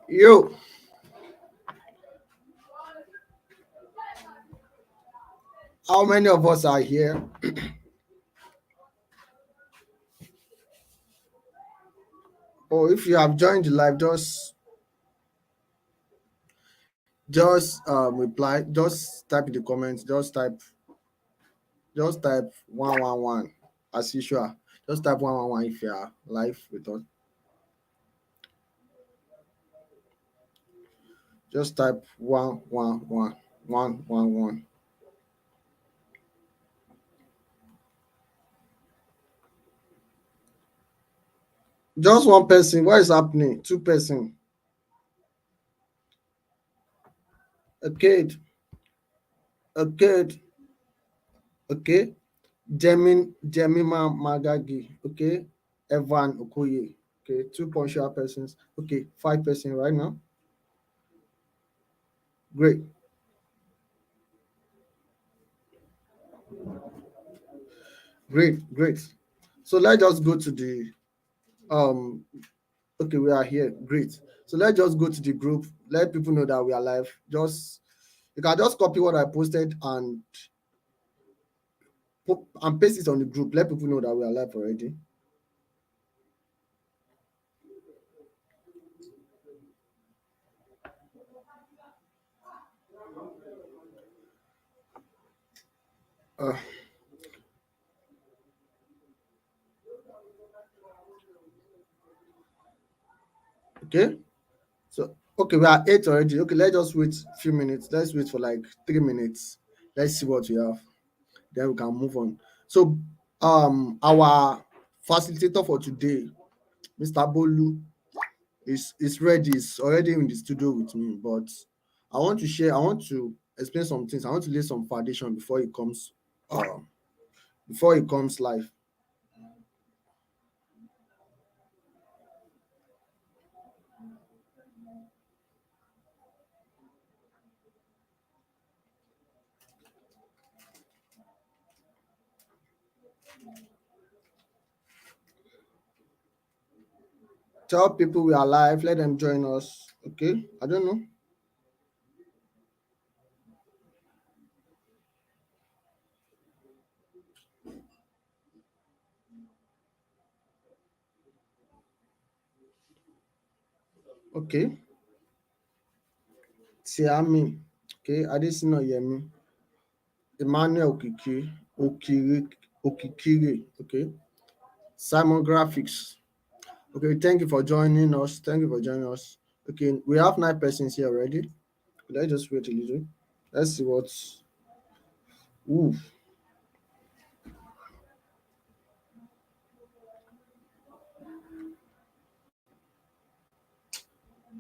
Yo, how many of us are here? Or if you have joined the live, just reply, just type in the comments, just type 111 as usual. Just type 111 if you are live with us. Just type 111 111. Just one person. What is happening? Two person. A kid. A kid. Okay. Jemima Magagi. Okay. Evan Okoye. Okay. Two punctual persons. Okay. 5 person right now. Great. Great. So let's just go to the um okay, we are here. Great. So let's just go to the group. Let people know that we are live. Just you can just copy what I posted and put and paste it on the group. Let people know that we are live already. Uh, okay. So okay, we are 8 already. Okay, let's just wait a few minutes. Let's wait for like 3 minutes. Let's see what we have. Then we can move on. So our facilitator for today, Mr. Bolu, is ready. Is already in the studio with me. But I want to explain some things. I want to lay some foundation before it comes live. Tell people we are live. Let them join us. Okay. I don't know. Okay. Tiami. Okay. Adesina Yemi. Emmanuel Okikire. Okay. Simon Graphics. Okay. Thank you for joining us. Thank you for joining us. Okay. We have 9 persons here already. Let's just wait a little. Let's see what's. Ooh.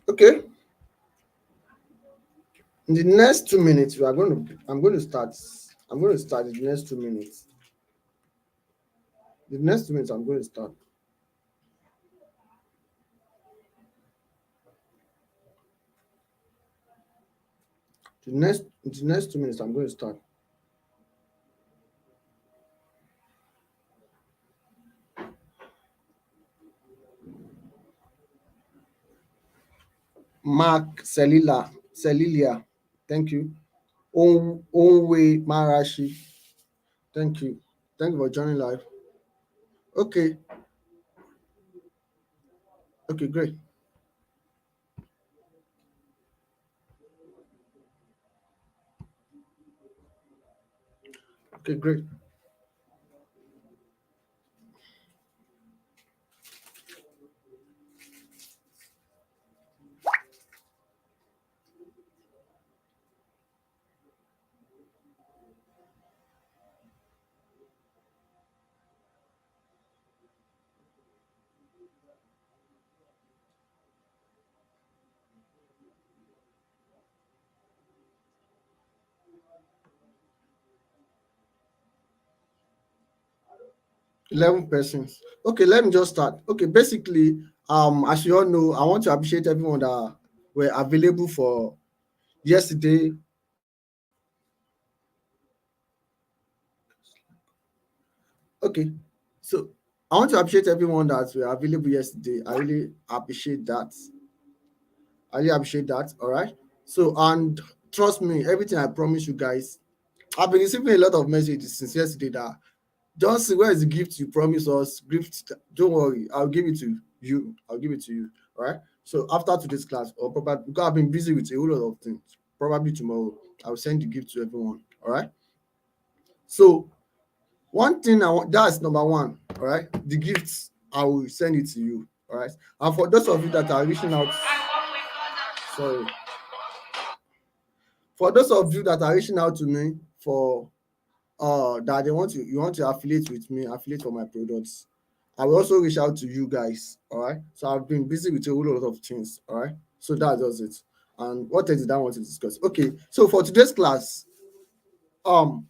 Okay. In the next 2 minutes, we are going to. I'm going to start. I'm going to start in the next 2 minutes. The next 2 minutes, I'm going to start. The next 2 minutes, I'm going to start. Mark Celilia, thank you. Onwe Marashi, thank you. Thank you for joining live. Okay, okay, great. Okay, great. 11 persons. Okay, let me just start. Okay, basically, as you all know, I want to appreciate everyone that were available for yesterday. Okay, so I want to appreciate everyone that were available yesterday. I really appreciate that. I really appreciate that. All right. So, and trust me, everything I promise you guys, I've been receiving a lot of messages since yesterday that Johnson, where is the gift you promised us? Gift, don't worry, I'll give it to you. I'll give it to you. All right. So after today's class, or probably because I've been busy with a whole lot of things, probably tomorrow I'll send the gift to everyone. All right. So one thing I want, that's number one. All right. The gifts, I will send it to you. All right. And for those of you that are reaching out, sorry, for those of you that are reaching out to me for that they want to you want to affiliate with me, affiliate for my products, I will also reach out to you guys. All right. So I've been busy with a whole lot of things. All right. So that does it. And what else did I want to discuss? Okay. So for today's class,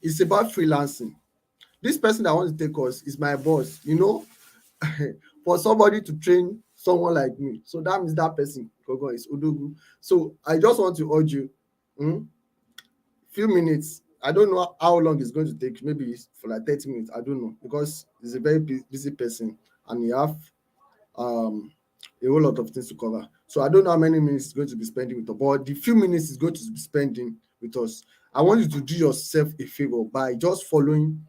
it's about freelancing. This person that wants to take us is my boss, for somebody to train someone like me. So that means that person, Gogo, is Odogu. So I just want to urge you, mm, few minutes. I don't know how long it's going to take. Maybe it's for like 30 minutes. I don't know because he's a very busy person and he have um a whole lot of things to cover. So I don't know how many minutes he's going to be spending with us, but the few minutes he's going to be spending with us, I want you to do yourself a favor by just following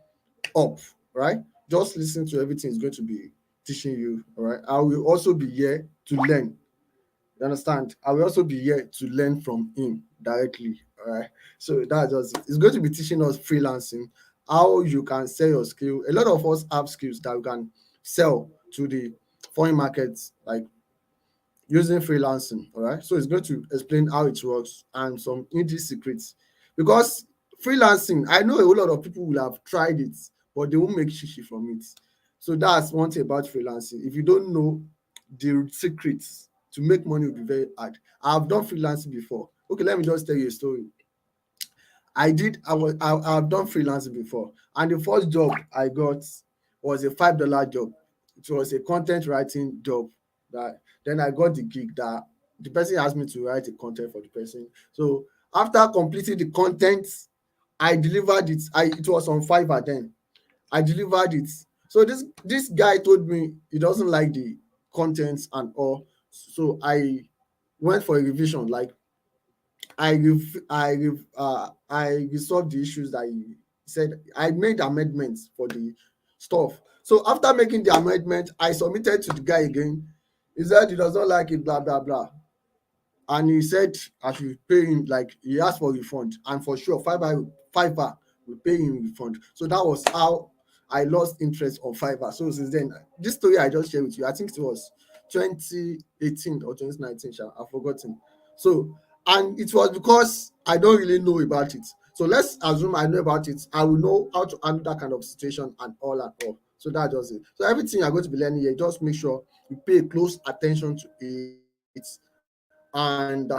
up, right? Just listen to everything he's going to be teaching you. All right. I will also be here to learn. You understand? I will also be here to learn from him directly. All right. So that's just it. It's going to be teaching us freelancing, how you can sell your skill. A lot of us have skills that we can sell to the foreign markets, like using freelancing. All right. So it's going to explain how it works and some indie secrets. Because freelancing, I know a whole lot of people will have tried it, but they won't make shishi from it. So that's one thing about freelancing. If you don't know the secrets to make money, will be very hard. I've done freelancing before. Okay, let me just tell you a story. I've done freelancing before, and the first job I got was a $5 job. It was a content writing job. That then I got the gig that the person asked me to write a content for the person. So after completing the content, I delivered it. It was on Fiverr then. I delivered it. So this guy told me he doesn't like the contents and all. So I went for a revision. Like I resolved the issues that he said. I made amendments for the stuff. So after making the amendment, I submitted to the guy again. He said he does not like it, blah blah blah. And he said I should pay him, like he asked for refund, and for sure Fiverr will pay him refund. So that was how I lost interest on Fiverr. So since then, this story I just shared with you, I think it was 2018 or 2019, I've forgotten. So, and it was because I don't really know about it. So let's assume I know about it. I will know how to handle that kind of situation and all and all. So that does it. So everything you're going to be learning here, just make sure you pay close attention to it and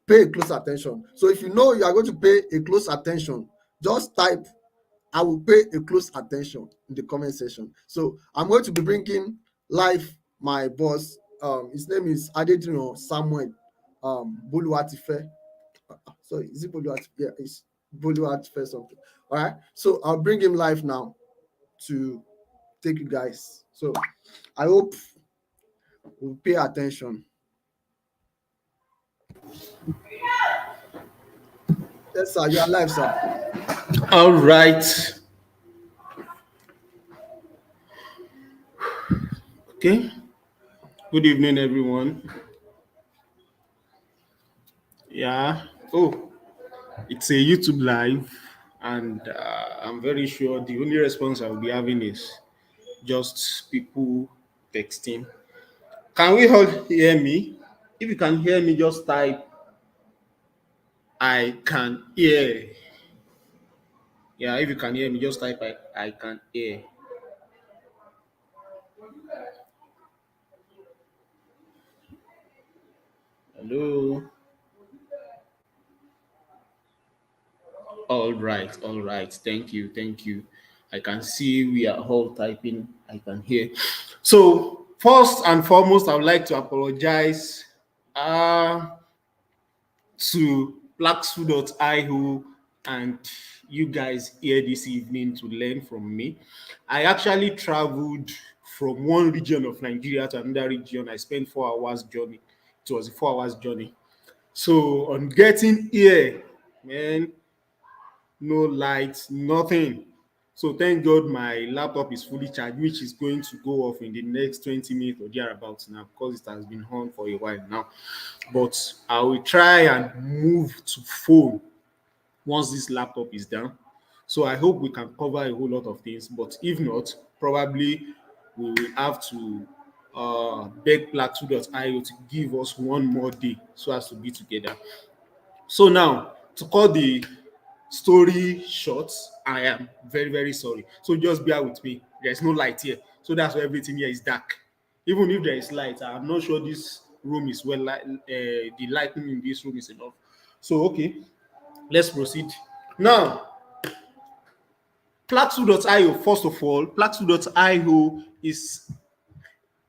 pay close attention. So if you know you are going to pay a close attention, just type I will pay a close attention in the comment section. So I'm going to be bringing live my boss. His name is Adedino Samuel Boluwatife. Sorry, is it Boluwatife? Yeah, it's Boluwatife something. All right. So I'll bring him live now to take you guys. So I hope we'll pay attention. Yes, sir. You are live, sir. All right. Okay. Good evening, everyone. Yeah. Oh, it's a YouTube live, and I'm very sure the only response I'll be having is just people texting. Can we all hear me? If you can hear me, just type I can hear. Yeah, if you can hear me, just type I can hear. Hello. All right, all right. Thank you, thank you. I can see we are all typing. I can hear. So first and foremost, I would like to apologize uh, to blacksfood.io and you guys here this evening to learn from me. I actually traveled from one region of Nigeria to another region. I spent 4 hours journey It was a 4 hours journey. So on getting here, man, no lights, nothing. So thank God my laptop is fully charged, which is going to go off in the next 20 minutes or thereabouts now because it has been on for a while now. But I will try and move to phone once this laptop is down. So I hope we can cover a whole lot of things. But if not, probably we will have to beg Plateau.io to give us one more day so as to be together. So now, to cut the story short, I am very, very sorry. So just bear with me. There's no light here. So that's why everything here is dark. Even if there is light, I'm not sure this room is well light, the lighting in this room is enough. So, okay, let's proceed. Now, Plateau.io, first of all, Plateau.io is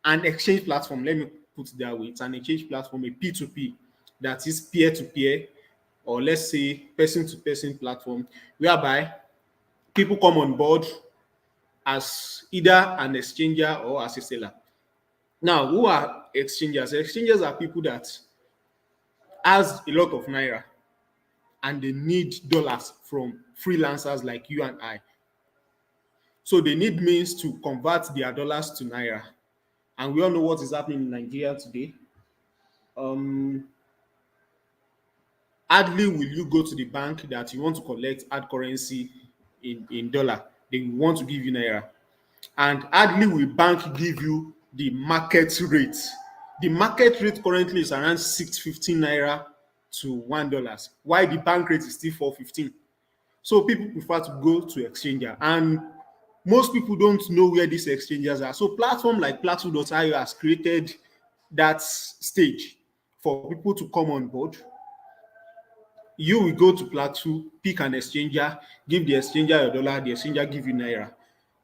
an exchange platform. Let me put it that way. It's an exchange platform, a P2P, that is peer to peer, or let's say person to person platform, whereby people come on board as either an exchanger or as a seller. Now, who are exchangers? Exchangers are people that has a lot of naira and they need dollars from freelancers like you and I. So they need means to convert their dollars to naira. And we all know what is happening in Nigeria today. Um, Hardly will you go to the bank that you want to collect hard currency in dollar. They want to give you naira. And hardly will bank give you the market rate. The market rate currently is around 6.15 naira to $1, while the bank rate is still 4.15. So people prefer to go to exchanger, and most people don't know where these exchangers are. So platform like Plateau.io has created that stage for people to come on board. You will go to Plateau, pick an exchanger, give the exchanger your dollar, the exchanger give you naira.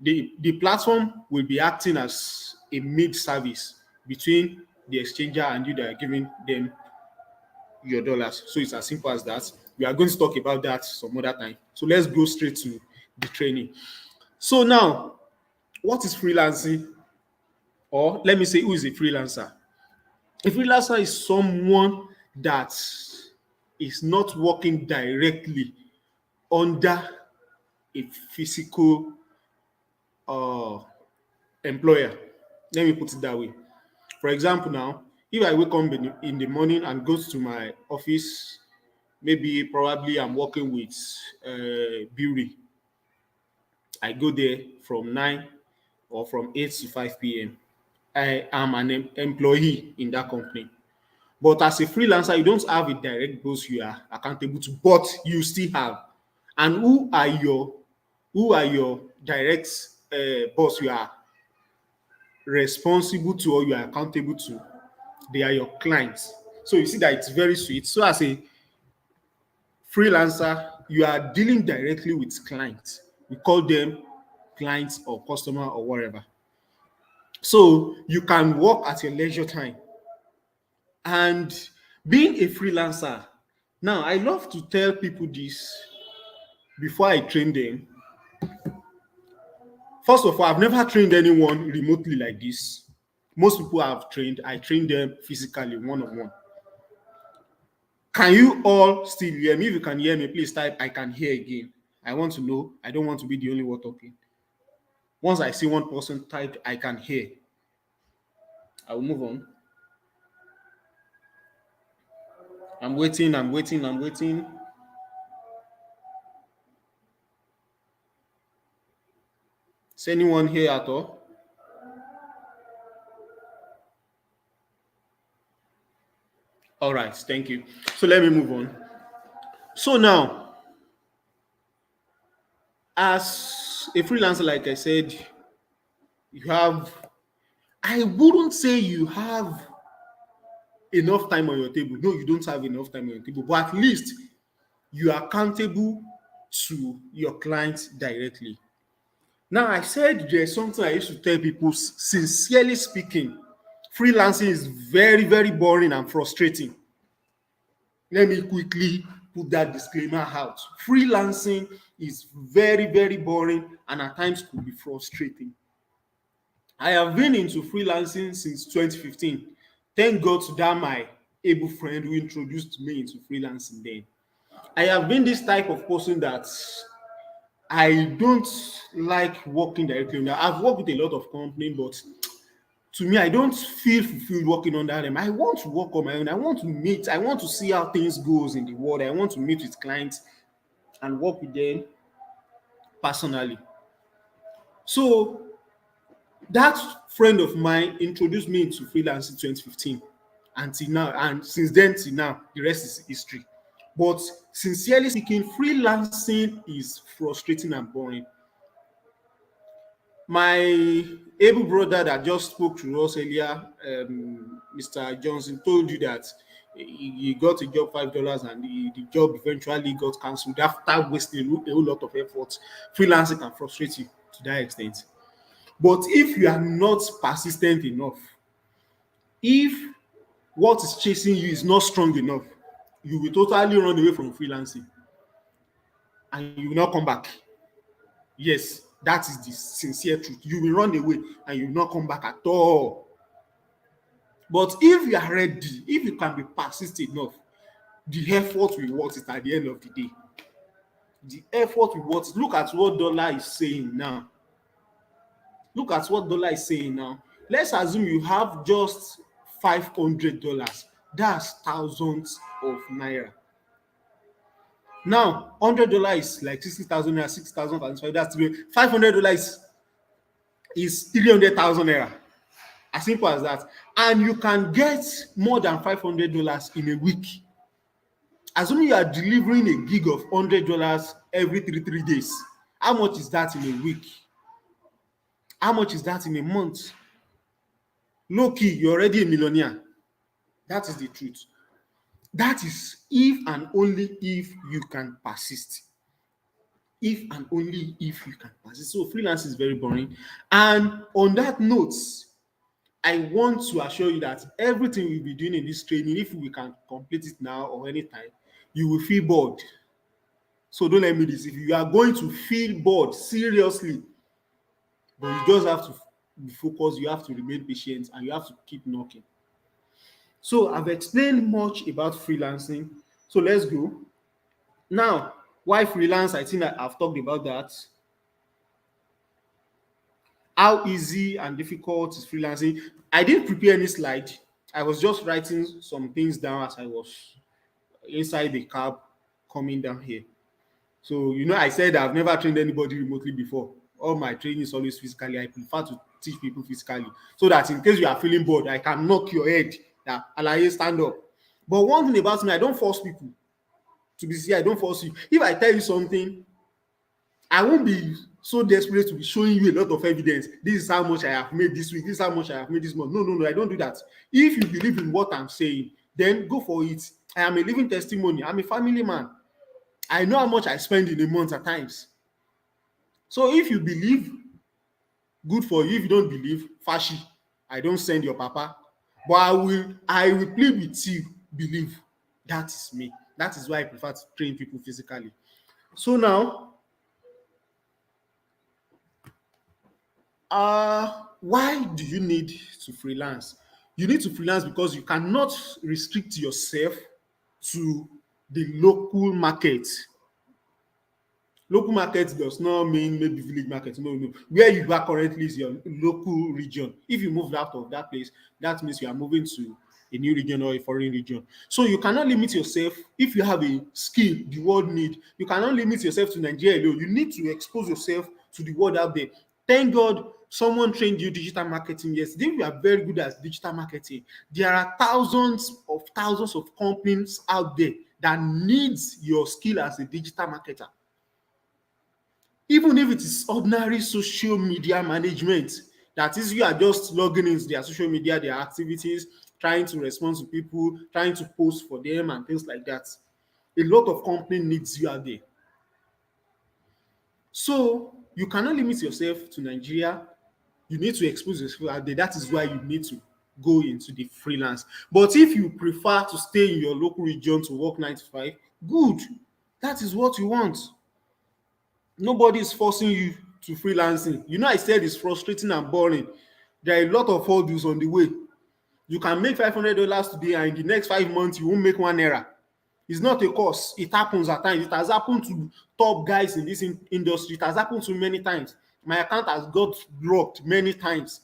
The platform will be acting as a mid service between the exchanger and you that are giving them your dollars. So it's as simple as that. We are going to talk about that some other time. So let's go straight to the training. So now, what is freelancing? Or let me say, who is a freelancer? A freelancer is someone that is not working directly under a physical uh, employer. Let me put it that way. For example, now, if I wake up in the morning and go to my office, maybe probably I'm working with Beauty. I go there from 9 or from 8 to 5 p.m. I am an employee in that company. But as a freelancer, you don't have a direct boss you are accountable to, but you still have. And who are your direct boss you are responsible to or you are accountable to? They are your clients. So you see that it's very sweet. So as a freelancer, you are dealing directly with clients. We call them clients or customer or whatever. So you can work at your leisure time. And being a freelancer, now I love to tell people this before I train them. First of all, I've never trained anyone remotely like this. Most people I've trained, I train them physically, one on one. Can you all still hear me? If you can hear me, please type I can hear again. I want to know. I don't want to be the only one talking. Once I see one person type I can hear, I will move on. I'm waiting. Is anyone here at all? All right, thank you. So let me move on. So now, as a freelancer, like I said, you have, I wouldn't say you have enough time on your table. No, you don't have enough time on your table, but at least you are accountable to your clients directly. Now, I said there's something I used to tell people, sincerely speaking, freelancing is very, very boring and frustrating. Let me quickly put that disclaimer out. Freelancing is very, very boring and at times could be frustrating. I have been into freelancing since 2015. Thank God to that my able friend who introduced me into freelancing then. I have been this type of person that I don't like working directly. Now, I've worked with a lot of companies, but to me, I don't feel fulfilled working under them. I want to work on my own. I want to meet. I want to see how things goes in the world. I want to meet with clients and work with them personally. So that friend of mine introduced me into freelance in 2015 until now, and since then till now, the rest is history. But sincerely speaking, freelancing is frustrating and boring. My able brother that just spoke to us earlier, Mr. Johnson, told you that he got a job $5 and the job eventually got cancelled after wasting a whole lot of effort. Freelancing can frustrate you to that extent. But if you are not persistent enough, if what is chasing you is not strong enough, you will totally run away from freelancing and you will not come back. Yes, that is the sincere truth. You will run away and you will not come back at all. But if you are ready, if you can be persistent enough, the effort will worth it at the end of the day. The effort will worth it. Look at what dollar is saying now. Look at what dollar is saying now. Let's assume you have just $500. That's thousands of naira. Now, $100 is like 60,000 naira, 6,000 times 5. That's $500 is 300,000 naira. As simple as that. And you can get more than $500 in a week. Assuming you are delivering a gig of $100 every three days, how much is that in a week? How much is that in a month? Low key, you're already a millionaire. That is the truth. That is if and only if you can persist. If and only if you can persist. So freelance is very boring. And on that note, I want to assure you that everything we'll be doing in this training, if we can complete it now or anytime, you will feel bored. So don't let me deceive you. You are going to feel bored, seriously. But you just have to be focused, you have to remain patient, and you have to keep knocking. So I've explained much about freelancing. So let's go. Now, why freelance? I think that I've talked about that. How easy and difficult is freelancing? I didn't prepare any slide. I was just writing some things down as I was inside the cab coming down here. So, I said I've never trained anybody remotely before. All my training is always physically. I prefer to teach people physically so that in case you are feeling bored, I can knock your head that Alaye, stand up. But one thing about me, I don't force people to be here. I don't force you. If I tell you something, I won't be so desperate to be showing you a lot of evidence. This is how much I have made this week. This is how much I have made this month. No, I don't do that. If you believe in what I'm saying, then go for it. I am a living testimony. I'm a family man. I know how much I spend in a month at times. So if you believe, good for you. If you don't believe, fashi, I don't send your papa. But I will plead with you, believe. That is me. That is why I prefer to train people physically. So now, why do you need to freelance? You need to freelance because you cannot restrict yourself to the local market. Local market does not mean maybe village market. No. Where you are currently is your local region. If you move out of that place, that means you are moving to a new region or a foreign region. So you cannot limit yourself. If you have a skill the world need, you cannot limit yourself to Nigeria alone. You need to expose yourself to the world out there. Thank God someone trained you digital marketing yesterday. You are very good at digital marketing. There are thousands of companies out there that needs your skill as a digital marketer. Even if it is ordinary social media management, that is, you are just logging into their social media, their activities, trying to respond to people, trying to post for them and things like that. A lot of company needs you out there. So you cannot limit yourself to Nigeria. You need to expose yourself out there. That is why you need to go into the freelance. But if you prefer to stay in your local region to work 9 to 5, good. That is what you want. Nobody is forcing you to freelancing. I said it's frustrating and boring. There are a lot of hurdles on the way. You can make $500 today, and in the next 5 months, you won't make one naira. It's not a course. It happens at times. It has happened to top guys in this industry. It has happened to me many times. My account has got blocked many times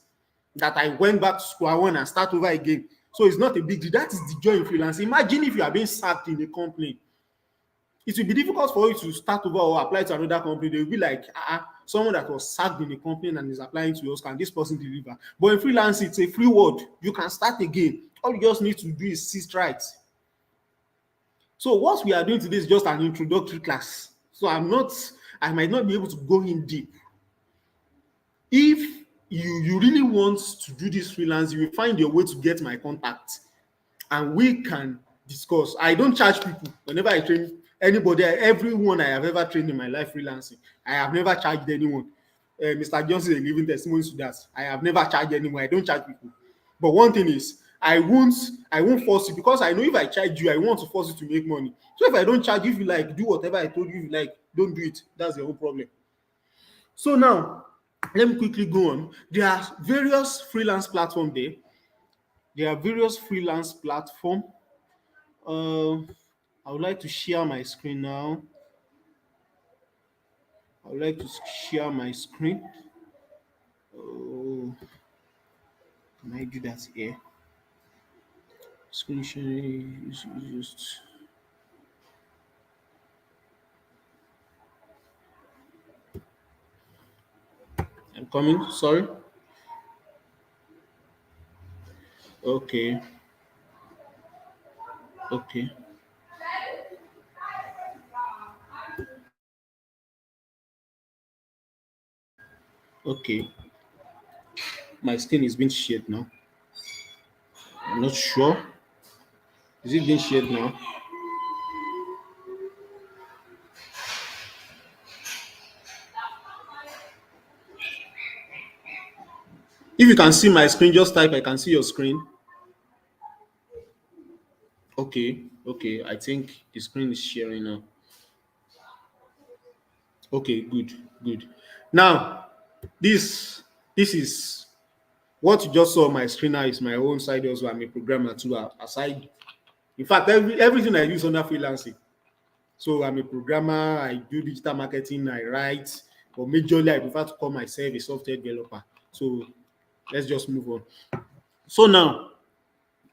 that I went back to square one and start over again. So it's not a big deal. That is the joy in freelance. Imagine if you are being sacked in a company. It will be difficult for you to start over or apply to another company. They will be like, someone that was sacked in a company and is applying to yours, can this person deliver? But in freelance, it's a free word. You can start again. All you just need to do is sit right. So what we are doing today is just an introductory class. So I might not be able to go in deep. If you really want to do this freelance, you will find your way to get my contact and we can discuss. I don't charge people whenever I train anybody, everyone I have ever trained in my life freelancing. I have never charged anyone. Mr. Johnson is a living testimony to that. I have never charged anyone. I don't charge people. But one thing is, I won't force you, because I know if I charge you, I want to force you to make money. So if I don't charge, if you like, do whatever I told you, if you like, don't do it. That's the whole problem. So now, let me quickly go on. There are various freelance platforms there. There are various freelance platform. Uh, I would like to share my screen now. I would like to share my screen. Oh, can I do that here? Screen sharing is just. I'm coming. Sorry. Okay. Okay. Okay. My screen is being shared now. I'm not sure. Is it being shared now? If you can see my screen, just type I can see your screen. Okay. Okay. I think the screen is sharing now. Okay, good, good. Now, this this is what you just saw on my screen now is my own side also. I'm a programmer too. Aside, in fact, everything I use under freelancing. So I'm a programmer. I do digital marketing. I write, but majorly I prefer to call myself a software developer. So let's just move on. So now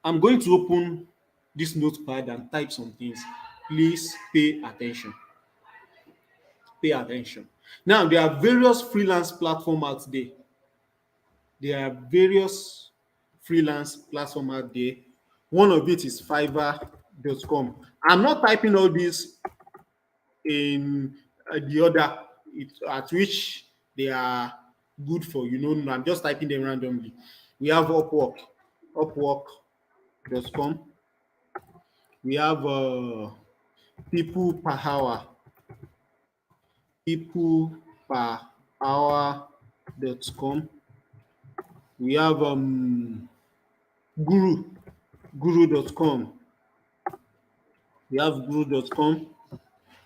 I'm going to open this notepad and type some things. Please pay attention. Pay attention. Now there are various freelance platforms out there. There are various freelance platforms out there. One of it is Fiverr.com. I'm not typing all this in the order at which they are good for. I'm just typing them randomly. We have Upwork.com. We have people per hour, peopleperhour.com. We have Guru, Guru.com. We have Guru.com.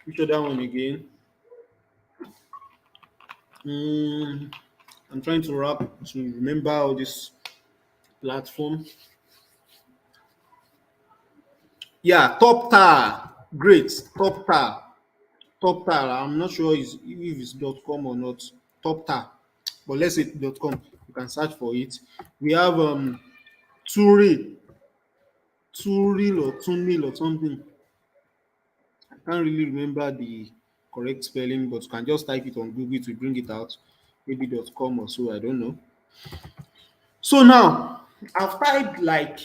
Which other one again? Mm, I'm trying to remember all this platform. Yeah, Top Tar. Great. Top Tar. Top Tar. I'm not sure if it's .com or not. Top Tar. But let's say .com. You can search for it. We have Turi. Turil or Tunil or something. I can't really remember the correct spelling, but you can just type it on Google to bring it out. Maybe .com or so. I don't know. So now I've typed like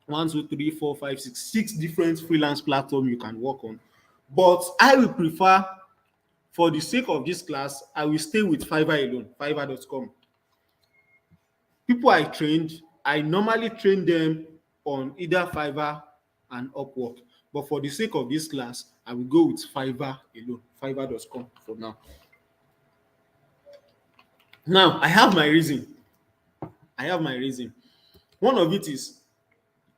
one, two, three, four, five, six different freelance platforms you can work on. But I will prefer, for the sake of this class, I will stay with Fiverr alone, Fiverr.com. People I normally train them on either Fiverr and Upwork. But for the sake of this class, I will go with Fiverr alone, Fiverr.com for now. Now, I have my reason. I have my reason. One of it is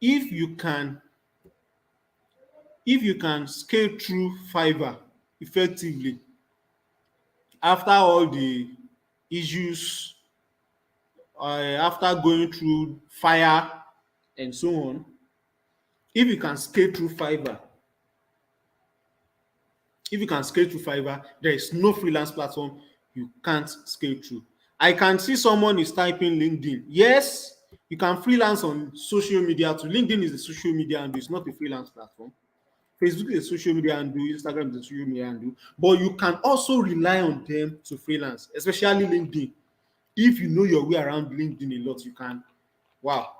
if you can scale through Fiverr effectively after all the issues after going through fire and so on, if you can scale through Fiverr, if you can scale through Fiverr, there is no freelance platform you can't scale through. I can see someone is typing LinkedIn. Yes, you can freelance on social media too. LinkedIn is a social media and it's not a freelance platform. Facebook is a social media and Instagram is a social media and but you can also rely on them to freelance, especially LinkedIn. If you know your way around LinkedIn a lot, you can. Wow,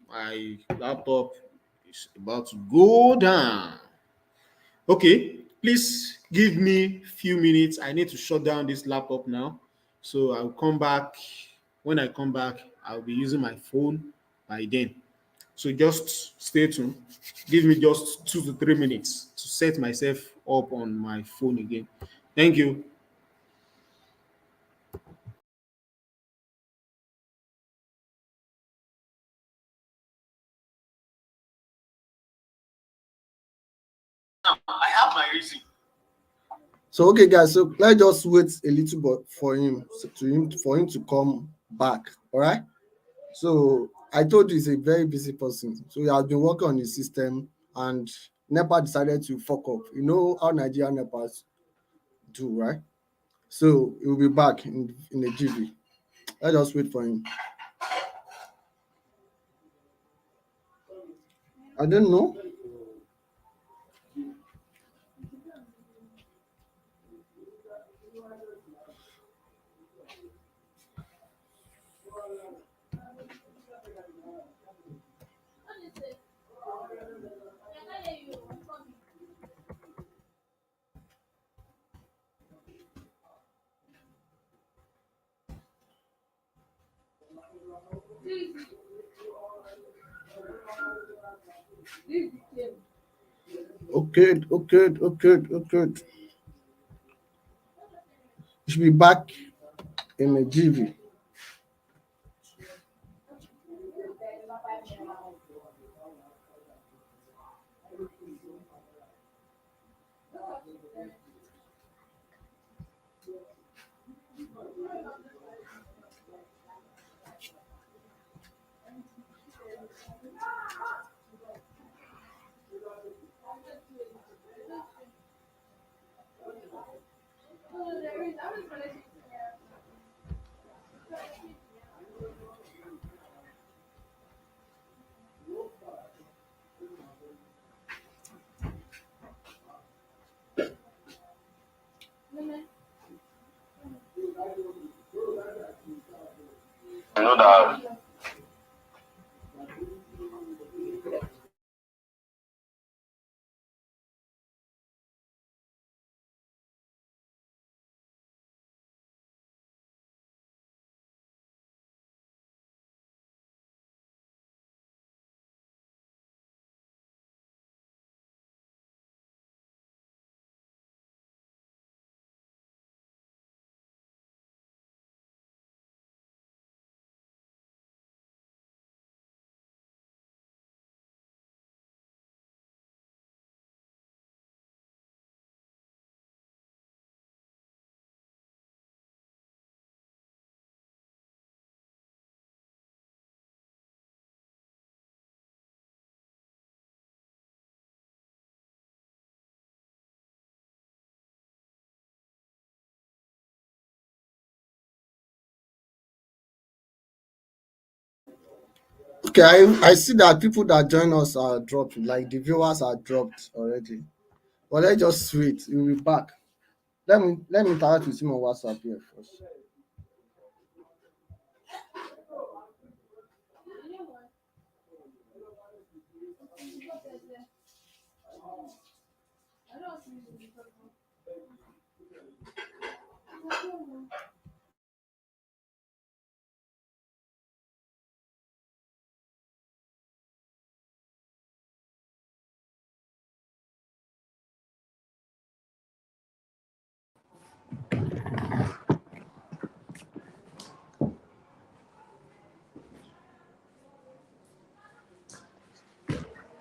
my laptop is about to go down. Okay, please give me few minutes. I need to shut down this laptop now. So I'll come back. When I come back, I'll be using my phone by then. So just stay tuned. Give me just 2 to 3 minutes to set myself up on my phone again. Thank you. I have my reason. So okay, guys. So let's just wait a little bit for him for him to come back. All right. So I told you he's a very busy person. So he has been working on his system, and NEPA decided to fuck up. You know how Nigerian NEPAs do, right? So he'll be back in a GV. Let's just wait for him. I don't know. Okay, okay, okay, okay. He should be back in a GV. You know that. Okay, I see that people that join us are dropped, like the viewers are dropped already. But let's just wait. He'll be back. Let me interact with him on WhatsApp here first.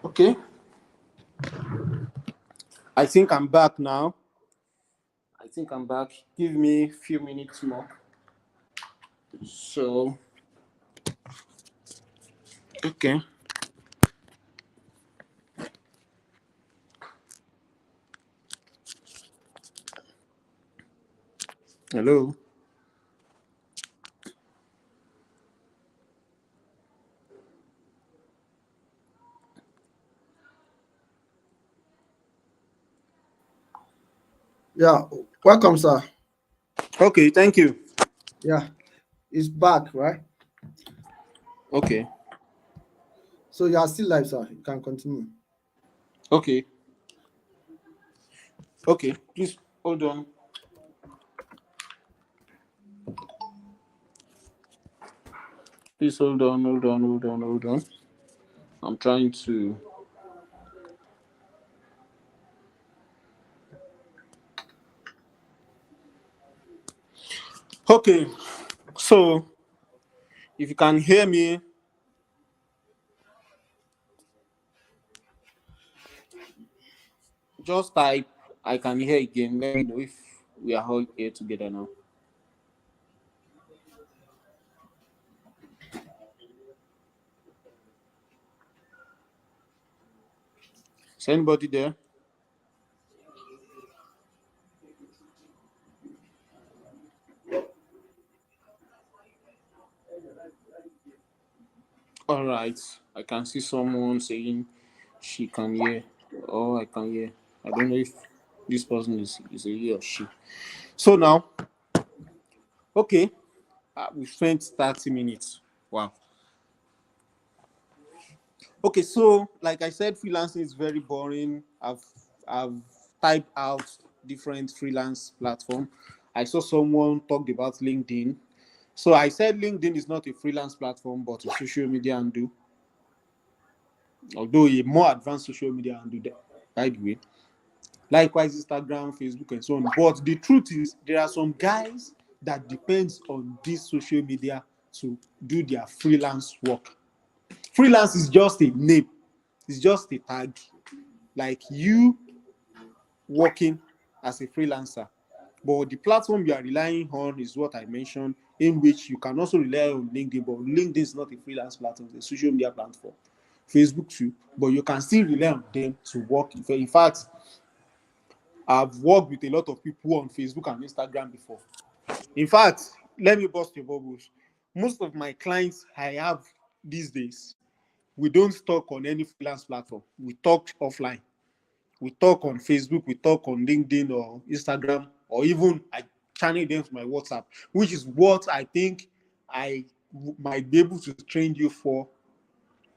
Okay, I think I'm back now. I think I'm back. Give me a few minutes more. So Okay. Hello. Yeah, welcome, sir. Okay, thank you. Yeah, it's back, right? Okay. So you are still live, sir. You can continue. Okay. Okay. Please hold on. Please hold on. Hold on. Hold on. Hold on. I'm trying to. Okay. So if you can hear me, just type. I can hear again. Let me know if we are all here together now. Is anybody there? All right. I can see someone saying she can hear. Oh, I can hear. I don't know if this person is a he or she. So now, okay, we spent 30 minutes. Wow. Okay, so like I said, freelancing is very boring. I've typed out different freelance platform. I saw someone talked about LinkedIn. So I said LinkedIn is not a freelance platform, but a social media handle, although a more advanced social media handle, by the way. Likewise, Instagram, Facebook, and so on. But the truth is, there are some guys that depends on this social media to do their freelance work. Freelance is just a name, it's just a tag. Like you working as a freelancer. But the platform you are relying on is what I mentioned, in which you can also rely on LinkedIn, but LinkedIn is not a freelance platform, it's a social media platform. Facebook too, but you can still rely on them to work. In fact, I've worked with a lot of people on Facebook and Instagram before. In fact, let me bust your bubbles. Most of my clients I have these days, we don't talk on any freelance platform. We talk offline. We talk on Facebook, we talk on LinkedIn or Instagram, or even I channel them to my WhatsApp, which is what I think I might be able to train you for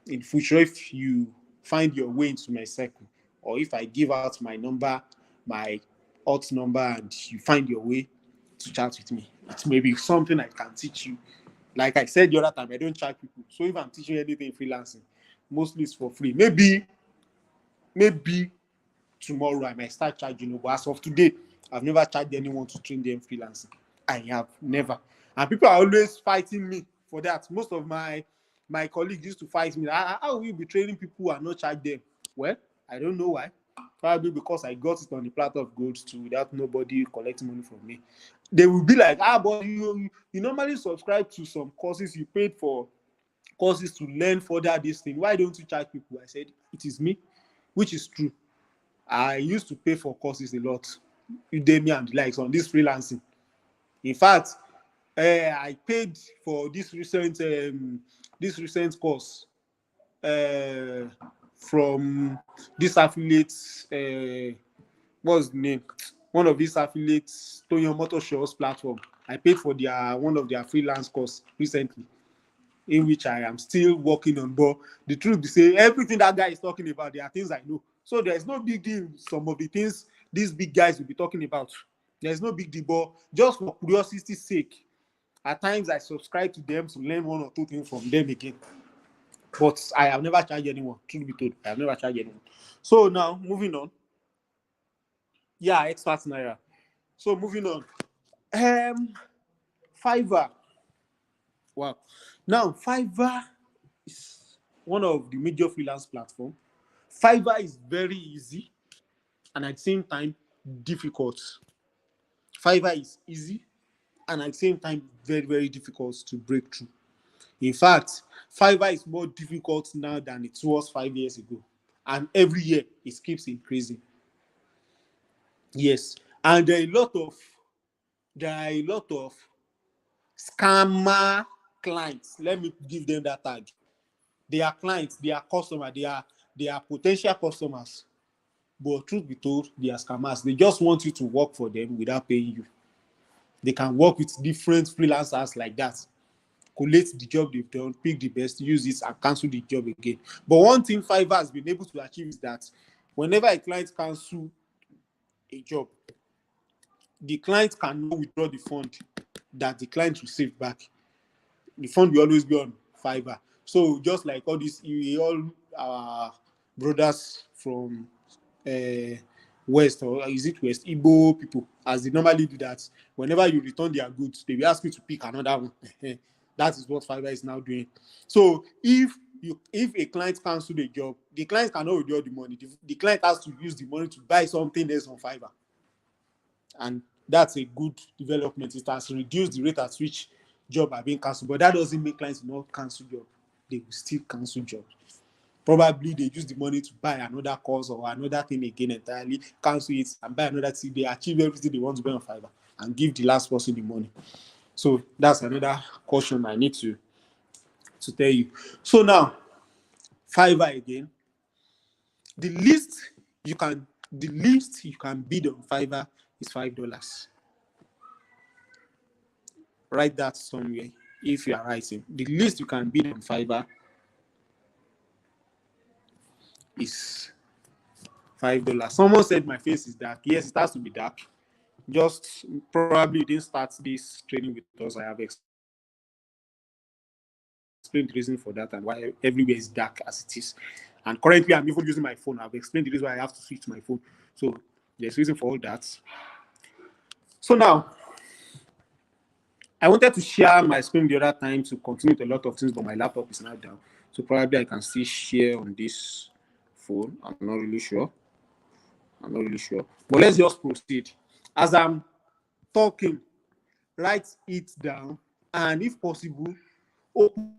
in future if you find your way into my circle, or if I give out my number, my hot number, and you find your way to chat with me. It may be something I can teach you. Like I said the other time, I don't charge people. So if I'm teaching anything freelancing, mostly it's for free. Maybe tomorrow I might start charging you, but as of today, I've never charged anyone to train them freelancing. I have never. And people are always fighting me for that. Most of my colleagues used to fight me. How will you be training people and not charge them? Well, I don't know why. Probably because I got it on the platter of gold too, without nobody collecting money from me. They will be like, but you normally subscribe to some courses, you paid for courses to learn further this thing. Why don't you charge people? I said, it is me, which is true. I used to pay for courses a lot, Udemy and the likes on this freelancing. In fact, I paid for this recent course uh, from this affiliate. What's the name? One of these affiliates, Toyo Motor Shows platform. I paid for their one of their freelance course recently, in which I am still working on. But the truth is, say everything that guy is talking about, there are things I know. So there's no big deal. Some of the things these big guys will be talking about, there's no big deal. But just for curiosity's sake, at times I subscribe to them to learn one or two things from them again. But I have never charged anyone. Truth be told, I have never charged anyone. So now moving on. Yeah, expert naira. So moving on. Um, Fiverr. Wow. Now Fiverr is one of the major freelance platforms. Fiverr is very easy and at the same time difficult. Fiverr is easy and at the same time very, very difficult to break through. In fact, Fiverr is more difficult now than it was 5 years ago. And every year it keeps increasing. Yes. And there are a lot of scammer clients. Let me give them that tag. They are clients, they are customers, they are potential customers. But truth be told, they are scammers. They just want you to work for them without paying you. They can work with different freelancers like that, collate the job they've done, pick the best, use it, and cancel the job again. But one thing Fiverr has been able to achieve is that whenever a client cancels a job, the client cannot withdraw the fund that the client received back. The fund will always be on Fiverr. So just like all these, all our brothers from uh, West, or is it West, Igbo people, as they normally do that, whenever you return their goods, they will ask you to pick another one. That is what Fiverr is now doing. So if a client cancels the job, the client cannot withdraw the money. The client has to use the money to buy something else on Fiverr. And that's a good development. It has reduced the rate at which jobs are being cancelled, but that doesn't make clients not cancel jobs. They will still cancel jobs. Probably they use the money to buy another course or another thing again entirely, cancel it and buy another thing. They achieve everything they want to buy on Fiverr and give the last person the money. So that's another caution I need to tell you. So now, Fiverr again. The least you can bid on Fiverr is $5. Write that somewhere if you are writing. The least you can bid on Fiverr is $5. Someone said my face is dark. Yes, it has to be dark. Just probably didn't start this training with us. I have explained the reason for that and why everywhere is dark as it is. And currently, I'm even using my phone. I've explained the reason why I have to switch my phone. So there's reason for all that. So now, I wanted to share my screen the other time to continue with a lot of things, but my laptop is now down. So probably I can still share on this phone. I'm not really sure. But let's just proceed. As I'm talking, write it down, and if possible, open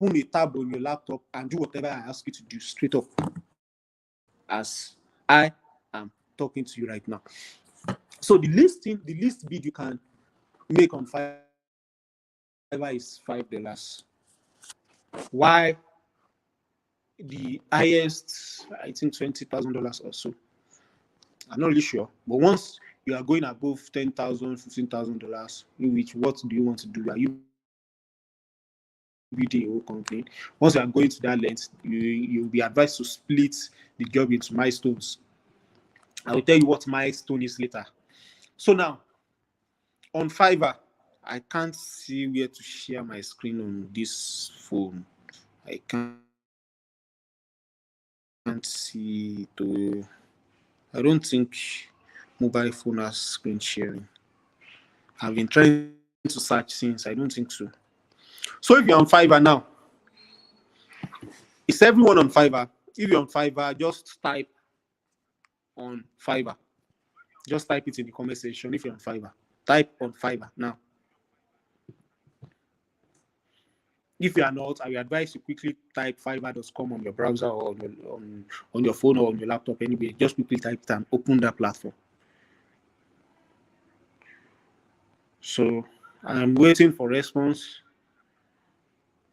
a tab on your laptop and do whatever I ask you to do straight up as I am talking to you right now. So the least bid you can make on Fiverr is $5. Why the highest, I think $20,000 or so. I'm not really sure, but once you are going above $10,000, $15,000, in which what do you want to do? Are you building your own company? Once you are going to that length, you'll be advised to split the job into milestones. I will tell you what milestone is later. So now, on Fiverr, I can't see where to share my screen on this phone. I can't see to. I don't think mobile phone has screen sharing. I've been trying to search since. I don't think so. So if you're on Fiverr now, is everyone on Fiverr? If you're on Fiverr, just type on Fiverr. Just type it in the comment section if you're on Fiverr. Type on Fiverr now. If you are not, I will advise you quickly type fiverr.com on your browser or on your phone or on your laptop anyway. Just quickly type it and open that platform. So I'm waiting for response.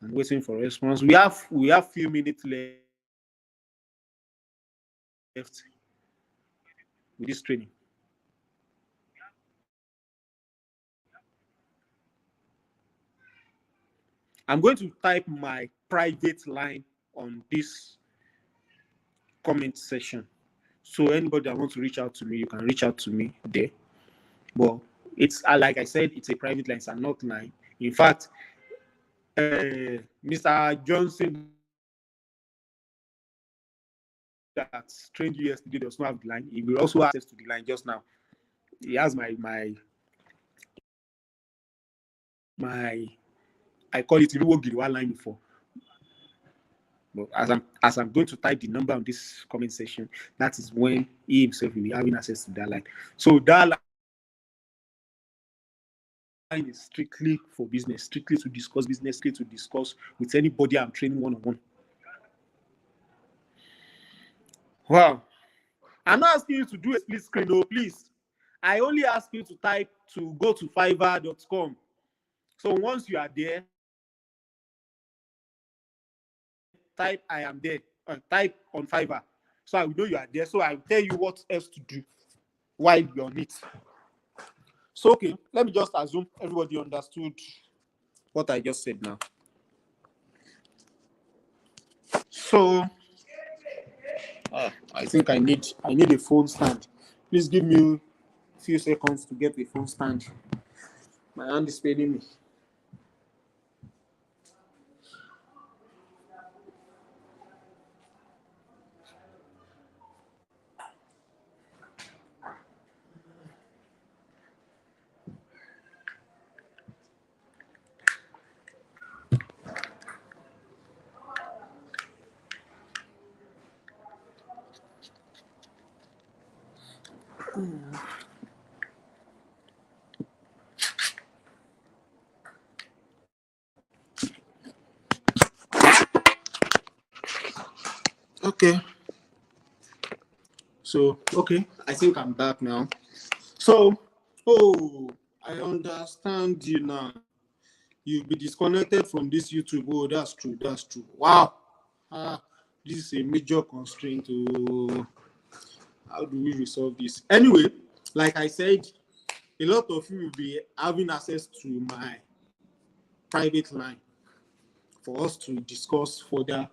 We have few minutes left with this training. I'm going to type my private line on this comment section. So anybody that wants to reach out to me, you can reach out to me there. But it's like I said, it's a private line, it's not line. In fact, Mr. Johnson that trained you yesterday does not have the line. He will also have access to the line just now. He has my I call it Iluwo Giriwa line before. But as I'm going to type the number on this comment section, that is when he himself will be having access to that line. So that is strictly for business, strictly to discuss business, strictly to discuss with anybody I'm training one-on-one. Wow. I'm not asking you to do a split screen, no, please. I only ask you to go to fiverr.com. So once you are there, type I am there, type on Fiverr. So I will know you are there. So I will tell you what else to do while you're on it. So, okay, let me just assume everybody understood what I just said now. So, I think I need a phone stand. Please give me a few seconds to get a phone stand. My hand is paining me. Okay. So, okay, I think I'm back now. So, oh, I understand you now. You'll be disconnected from this YouTube. Oh, that's true. That's true. Wow. This is a major constraint. How do we resolve this? Anyway, like I said, a lot of you will be having access to my private line for us to discuss further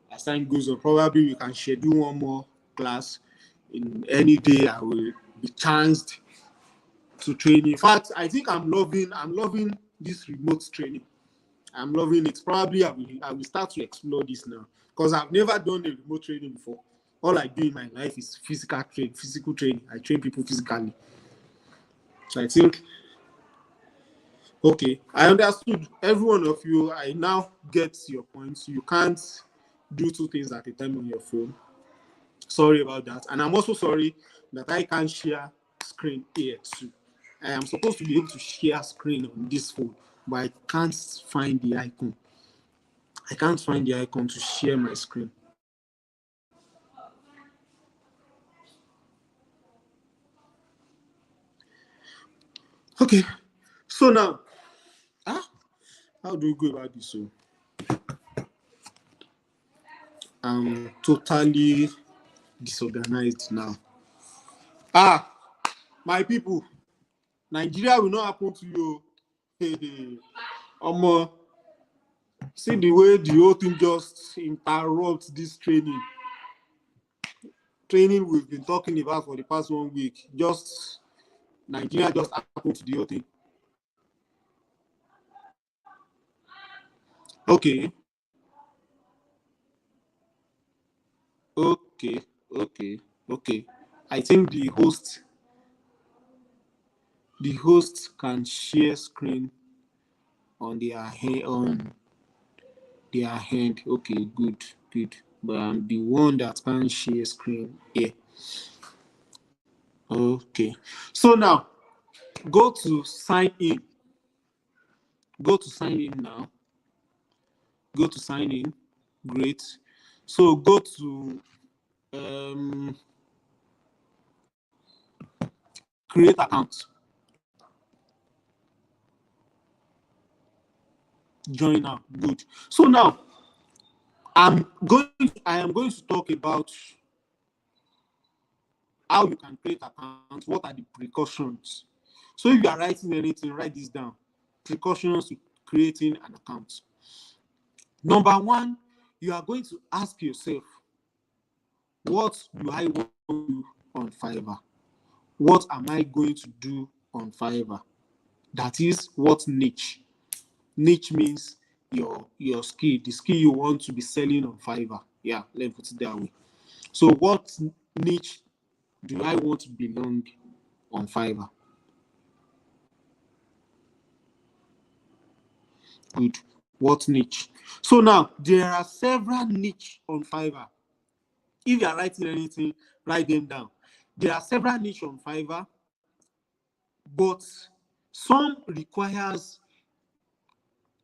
as time goes on. Probably we can schedule one more class in any day. I will be chanced to train. In fact, I think I'm loving this remote training. I'm loving it. Probably I will start to explore this now because I've never done a remote training before. All I do in my life is physical training. I train people physically. So I think, okay, I understood every one of you. I now get your points. You can't do two things at a time on your phone. Sorry about that. And I'm also sorry that I can't share screen here too. I am supposed to be able to share screen on this phone, but I can't find the icon. I can't find the icon to share my screen. Okay, so now, how do we go about this? So, I'm totally disorganized now. My people, Nigeria will not happen to you. See the way the whole thing just interrupts this training. Training we've been talking about for the past 1 week. Just Nigeria just happened to the whole thing. Okay. Okay. I think the host can share screen on their hand. Okay, good. But I'm the one that can't share screen here. Okay. So now go to sign in. Go to sign in now. Go to sign in. Great. So go to create account. Join now. Good. So now I am going to talk about how you can create accounts. What are the precautions? So if you are writing anything, write this down. Precautions to creating an account. Number one, you are going to ask yourself, what do I want to do on Fiverr? What am I going to do on Fiverr? That is, what niche? Niche means your skill, the skill you want to be selling on Fiverr. Yeah, let me put it that way. So what niche do I want to belong on Fiverr? Good. What niche? So now there are several niche on Fiverr. If you are writing anything, write them down. There are several niche on Fiverr, but Some requires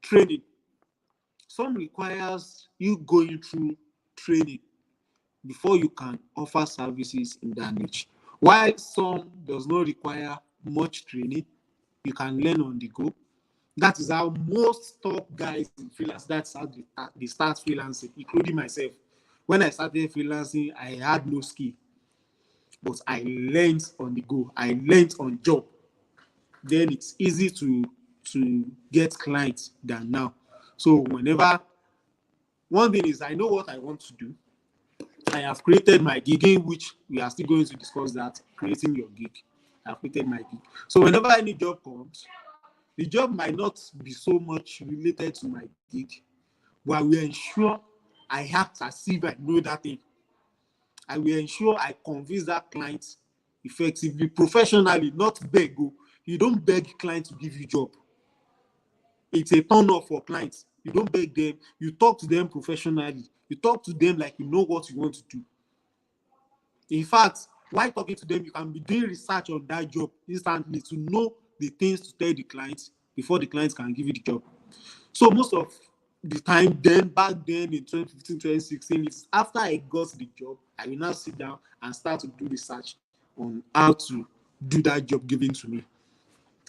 training. Some requires you going through training before you can offer services in that niche. While some does not require much training, you can learn on the go. That is how most top guys in freelance, that's how they start freelancing, including myself. When I started freelancing, I had no skill, but I learned on the go. I learned on job. Then it's easy to get clients than now. So whenever, one thing is I know what I want to do. I have created my gig, in which we are still going to discuss that, creating your gig. I've created my gig. So whenever any job comes, the job might not be so much related to my gig, but I will ensure I act as if I know that thing. I will ensure I convince that client effectively, professionally, not beg. You don't beg clients to give you job. It's a turn off for clients. You don't beg them. You talk to them professionally. You talk to them like you know what you want to do. In fact, while talking to them, you can be doing research on that job instantly to know the things to tell the clients before the clients can give you the job. So most of the time then, back then in 2015, 2016, it's after I got the job, I will now sit down and start to do research on how to do that job given to me.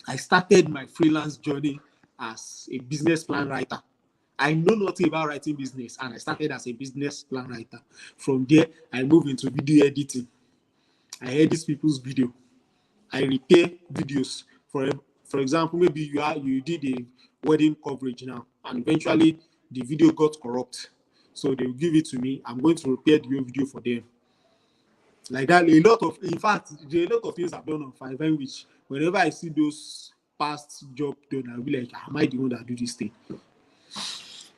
I started my freelance journey as a business plan writer. I know nothing about writing business, and I started as a business plan writer. From there, I moved into video editing. I edit people's video. I repair videos. For example, maybe you did a wedding coverage now, and eventually the video got corrupt. So they will give it to me. I'm going to repair the video for them. Like that, in fact, there are a lot of things I've done on Fiverr, which whenever I see those past job done, I'll be like, am I the one that do this thing?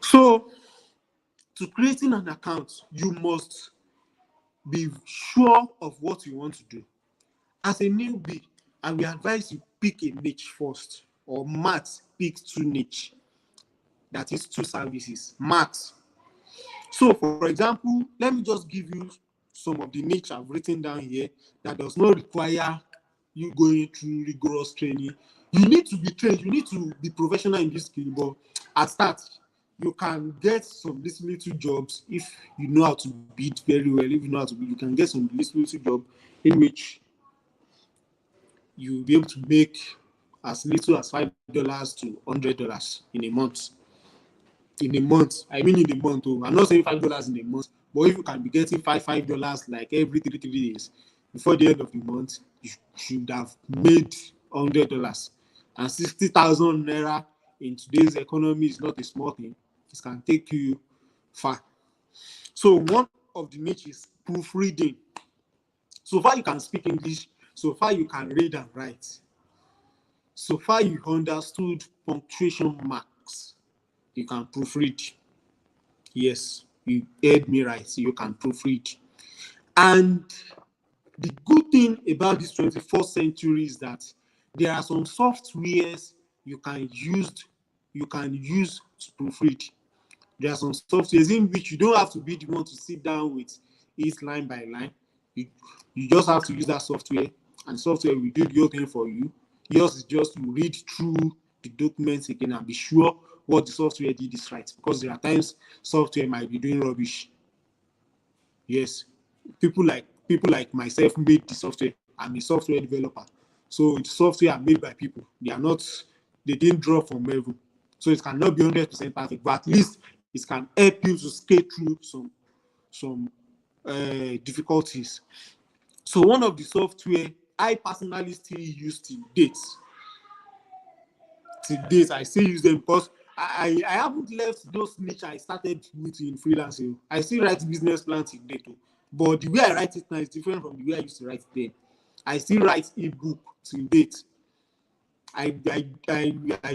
So, to creating an account, you must be sure of what you want to do. As a newbie, I will advise you pick a niche first, or max pick two niche. That is two services, max. So, for example, let me just give you some of the niche I've written down here that does not require you going through rigorous training. You need to be trained, you need to be professional in this skill, but at start, you can get some little jobs if you know how to bid very well. If you know how to bid, you can get some little job in which you'll be able to make as little as $5 to $100 in a month. In a month, I mean in a month. Oh, I'm not saying $5 in a month, but if you can be getting $5 like every three days, before the end of the month, you should have made $100. And 60,000 naira in today's economy is not a small thing. It can take you far. So one of the niches, proofreading. So far you can speak English. So far you can read and write. So far you understood punctuation marks. You can proofread. Yes, you heard me right. You can proofread. And the good thing about this 21st century is that there are some softwares you can use to proofread. There are some softwares in which you don't have to be the one to sit down with it line by line. You just have to use that software, and software will do the whole thing for you. Yours is just to read through the documents again and be sure what the software did is right, because there are times software might be doing rubbish. Yes, people like myself made the software. I'm a software developer, so the software are made by people. They didn't drop from heaven, so it cannot be 100% perfect, but at least it can help you to skate through some difficulties. So one of the software I personally still use till date, I still use them because I haven't left those niche I started with in freelancing. I still write business plans till date, but the way I write it now is different from the way I used to write it then. I still write ebook till date. I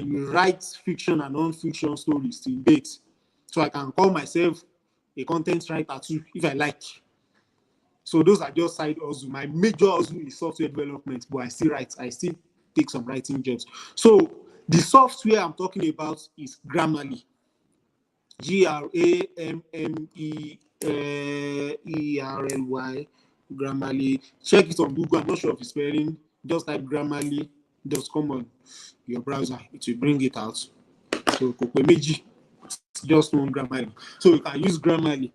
write fiction and non-fiction stories till date, so I can call myself a content writer too if I like. So those are just side hustle. My major hustle is software development, but I still write. I still take some writing jobs. So the software I'm talking about is Grammarly. Grammarly. Grammarly. Check it on Google. I'm not sure of the spelling. Just type Grammarly. does come on your browser, it will bring it out. So Kokwemeji, just one Grammarly. So you can use Grammarly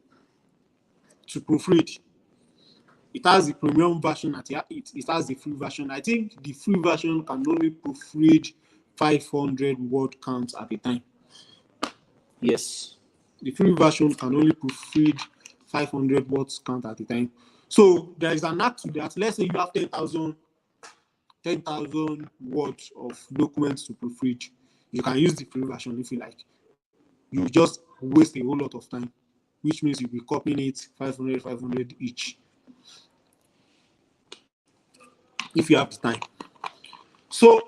to proofread. It has the premium version, it has the free version. I think the free version can only proofread 500 word counts at a time. Yes, the free version can only proofread 500 words count at a time. So there is an act to that. Let's say you have 10,000 words of documents to proofread. You can use the free version if you like. You just waste a whole lot of time, which means you'll be copying it 500 each if you have the time. So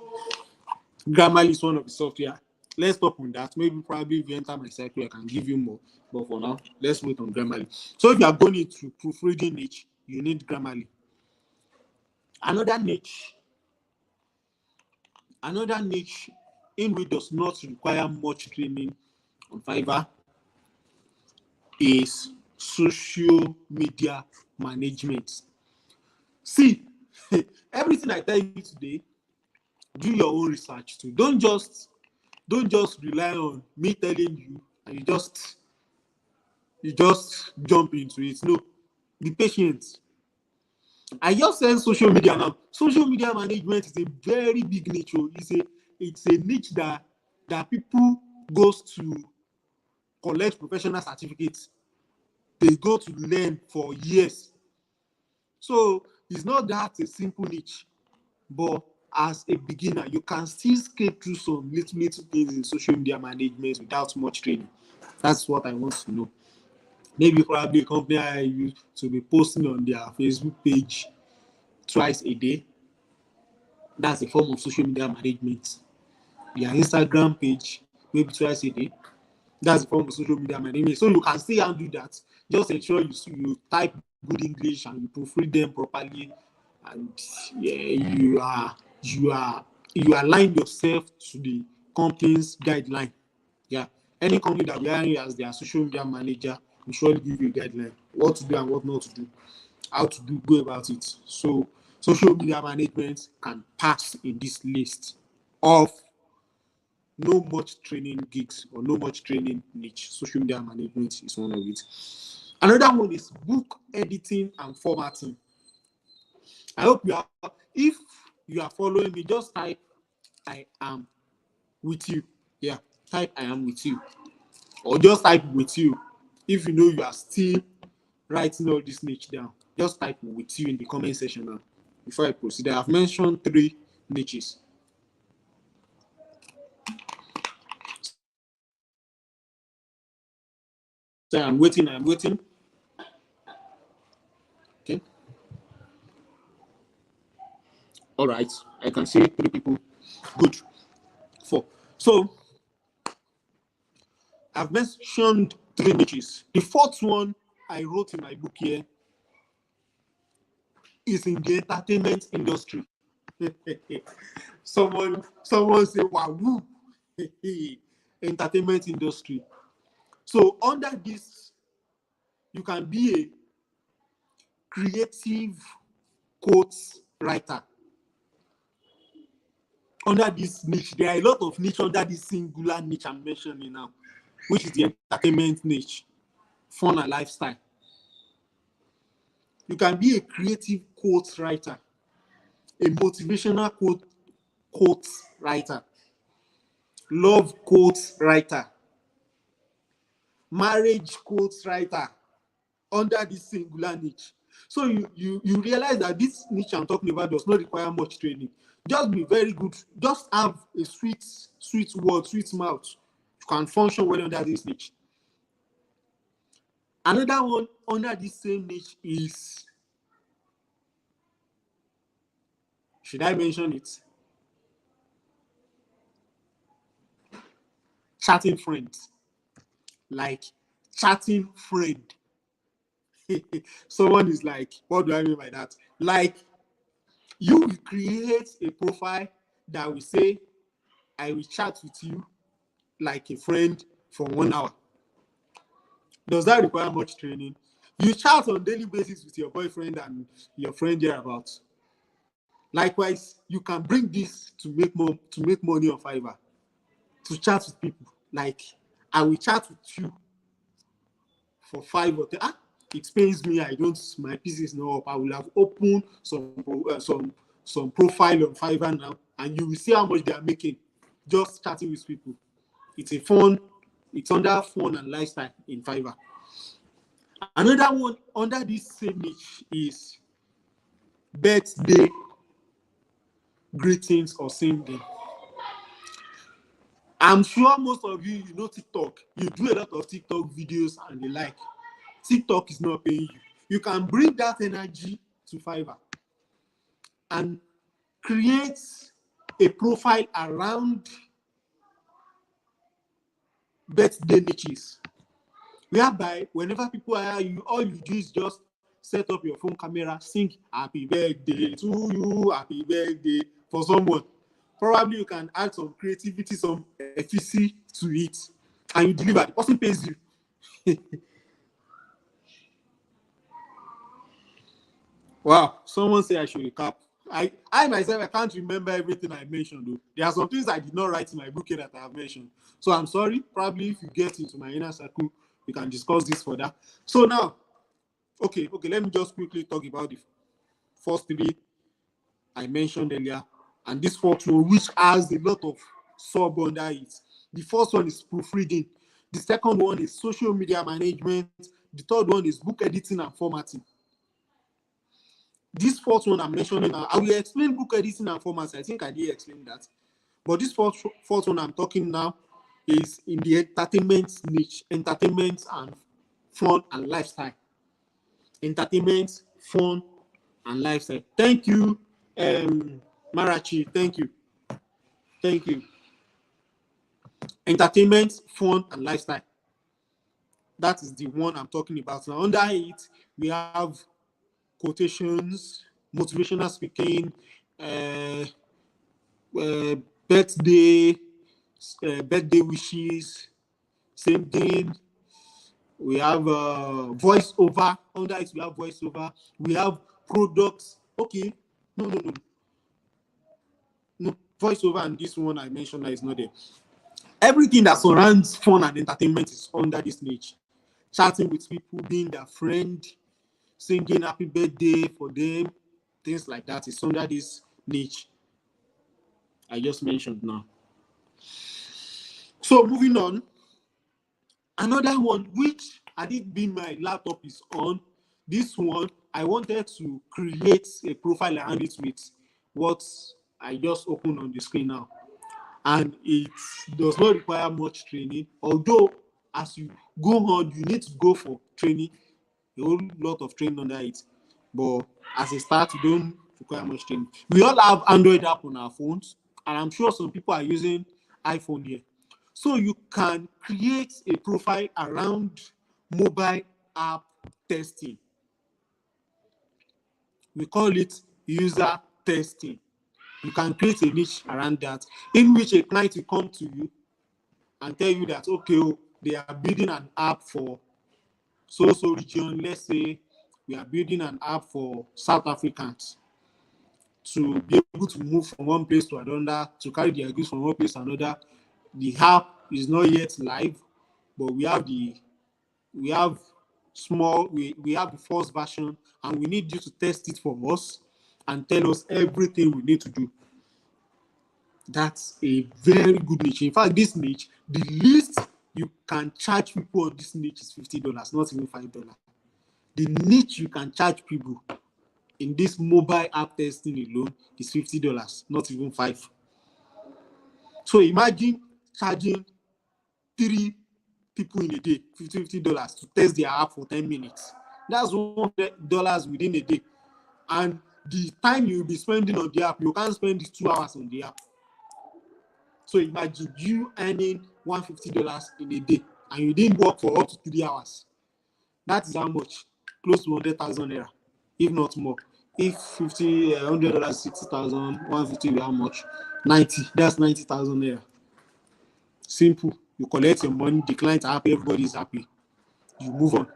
Grammarly is one of the software. Let's stop on that. Maybe probably if you enter my cycle, I can give you more. But for now, let's wait on Grammarly. So if you are going into proofreading niche, you need Grammarly. Another niche in which does not require much training on Fiverr is social media management. See, everything I tell you today, do your own research too. Don't just rely on me telling you and you just jump into it. No, be patient. I just said social media now. Social media management is a very big niche. It's a niche that people goes to collect professional certificates. They go to learn for years. So it's not that a simple niche, but as a beginner, you can still skate through some little things in social media management without much training. That's what I want to know. Maybe probably a company I use to be posting on their Facebook page twice a day. That's a form of social media management. Their Instagram page, maybe twice a day. That's a form of social media management. So you can still do that. Just ensure you type good English and you proofread them properly, and yeah, you align yourself to the company's guideline. Yeah, any company that we are as their social media manager will surely give you a guideline what to do and what not to do, how to go about it. So social media management can pass in this list of no much training gigs or no much training niche. Social media management is one of it. Another one is book editing and formatting. I hope if you are following me, just type I am with you. Yeah, type I am with you. Or just type with you. If you know you are still writing all this niche down, just type with you in the comment section now. Before I proceed, I have mentioned 3 niches. So I'm waiting. Okay. All right. I can see 3 people. Good. 4. So I've mentioned 3 niches. The 4th one I wrote in my book here is in the entertainment industry. someone say, wow, entertainment industry. So under this, you can be a creative quotes writer. Under this niche, there are a lot of niche under this singular niche I'm mentioning now, which is the entertainment niche, fun and lifestyle. You can be a creative quotes writer, a motivational quotes writer, love quotes writer, marriage quotes writer under this singular niche. So you realize that this niche I'm talking about does not require much training. Just be very good. Just have a sweet word, sweet mouth. You can function well under this niche. Another one under this same niche is, should I mention it? Chatting friends. Like chatting friend. Someone is like, what do I mean by that? Like, you will create a profile that will say, I will chat with you like a friend for 1 hour. Does that require much training? You chat on daily basis with your boyfriend and your friend thereabouts. Likewise, you can bring this to make money on Fiverr, to chat with people. Like, I will chat with you for 5 or 10. It pains me. My PC is not up. I will have opened some profile on Fiverr now, and you will see how much they are making just chatting with people. It's under fun and lifestyle in Fiverr. Another one under this same niche is birthday greetings or singing. I'm sure most of you know TikTok. You do a lot of TikTok videos and the like. TikTok is not paying you. You can bring that energy to Fiverr and create a profile around birthday niches, whereby whenever people hire you, all you do is just set up your phone camera, sing happy birthday to you, happy birthday for someone. Probably you can add some creativity, some efficacy to it, and you deliver. The person pays you. Wow, someone say I should recap. I myself, I can't remember everything I mentioned, though. There are some things I did not write in my book here that I have mentioned. So I'm sorry. Probably if you get into my inner circle, we can discuss this further. So now, okay, let me just quickly talk about the first three I mentioned earlier, and this fourth one, which has a lot of sub under it. The first one is proofreading. The second one is social media management. The third one is book editing and formatting. This fourth one I'm mentioning now, I will explain book editing and formatting. I think I did explain that. But this fourth one I'm talking now is in the entertainment niche, entertainment and fun and lifestyle. Entertainment, fun, and lifestyle. Thank you, Marachi. Thank you. Entertainment, fun, and lifestyle. That is the one I'm talking about. Now, under it, we have quotations, motivational speaking, birthday wishes, same thing. We have voiceover. Under it, we have voiceover. We have products. Okay, no, voiceover and this one I mentioned that is not there. Everything that surrounds fun and entertainment is under this niche. Chatting with people, being their friend, singing happy birthday for them, things like that is under this niche I just mentioned now. So moving on, another one which I did been my laptop is on. This one I wanted to create a profile around it with what I just opened on the screen now, and it does not require much training. Although as you go on, you need to go for training, a whole lot of training under it. But as a start, you don't require much training. We all have Android app on our phones, and I'm sure some people are using iPhone here. So you can create a profile around mobile app testing. We call it user testing. You can create a niche around that, in which a client will come to you and tell you that, okay, they are building an app for so region. Let's say we are building an app for South Africans to be able to move from one place to another, to carry their goods from one place to another. The app is not yet live, but we have the first version, and we need you to test it for us and tell us everything we need to do. That's a very good niche. In fact, this niche, the least you can charge people on this niche is $50, not even $5. The niche you can charge people in this mobile app testing alone is $50, not even $5. So imagine charging 3 people in a day $50 to test their app for 10 minutes. That's $100 within a day. And the time you'll be spending on the app, you can't spend 2 hours on the app. So imagine you earning $150 in a day, and you didn't work for up to 3 hours. That is how much? Close to 100,000 naira, if not more. If $100, 60,000, 150 will how much? 90. That's 90,000 naira. Simple. You collect your money, the clients are happy, everybody is happy. You move on.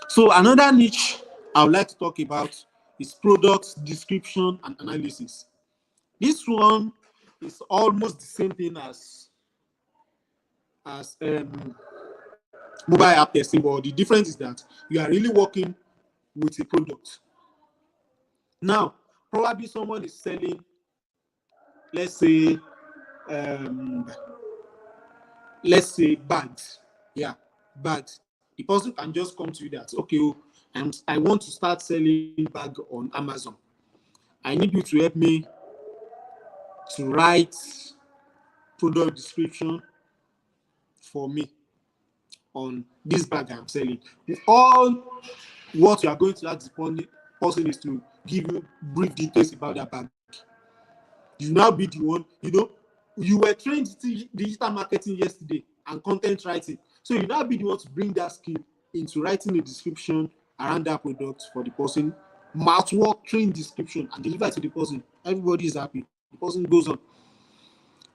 So another niche I would like to talk about is product description and analysis. This one is almost the same thing as mobile app testing, but the difference is that you are really working with a product. Now, probably someone is selling, let's say, um, bags. Yeah, bags. The person can just come to you that, okay, oh, I want to start selling bag on Amazon. I need you to help me to write product description for me on this bag I'm selling. All what you are going to ask the person is to give you brief details about that bag. You now be the one, you were trained digital marketing yesterday and content writing. So you now be the one to bring that skill into writing a description around that product for the person, mouthwork, train description, and deliver it to the person. Everybody is happy. The person goes on.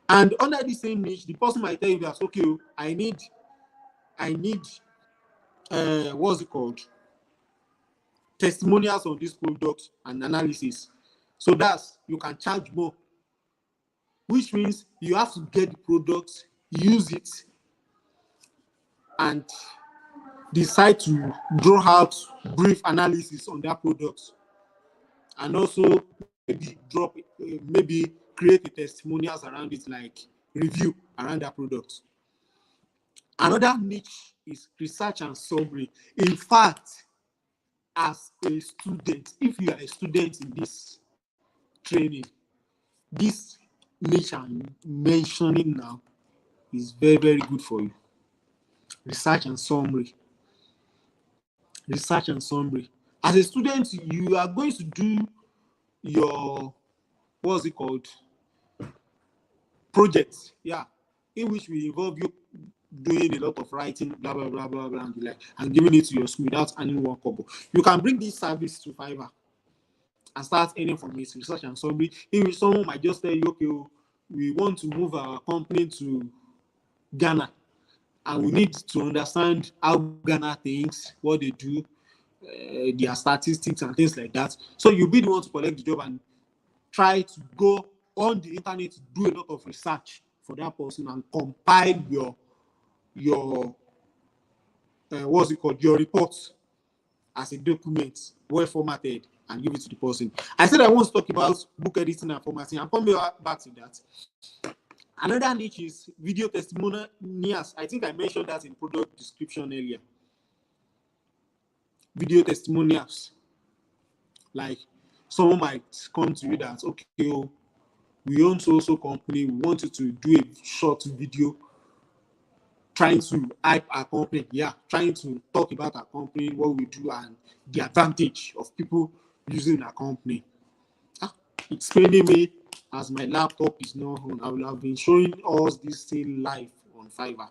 And under the same niche, the person might tell you that, okay, I need what's it called? Testimonials on this product and analysis. So that's, you can charge more, which means you have to get the product, use it, and decide to draw out brief analysis on that product, and also maybe create a testimonials around it, like review around that product. Another niche is research and summary. In fact, as a student, if you are a student in this training, this niche I'm mentioning now is very, very good for you. Research and summary. Research and summary. As a student, you are going to do your, what's it called? Projects, yeah, in which will involve you doing a lot of writing, blah, blah, blah, blah, blah, and giving it to your school without earning one kobo. You can bring this service to Fiverr and start earning from it, research and summary, in which someone might just tell you, okay, we want to move our company to Ghana, and we need to understand how Ghana thinks, what they do, their statistics and things like that. So you'll be the one to collect the job and try to go on the internet to do a lot of research for that person and compile your what's it called, your reports as a document, well formatted, and give it to the person. I said I want to talk about book editing and formatting. I'm coming back to that. Another niche is video testimonials. I think I mentioned that in product description earlier. Video testimonials. Like, someone might come to you that, okay, we own so company, we want you to do a short video trying to hype our company, trying to talk about our company, what we do, and the advantage of people using our company. It's paining me as my laptop is not on. I will have been showing us this thing live on Fiverr.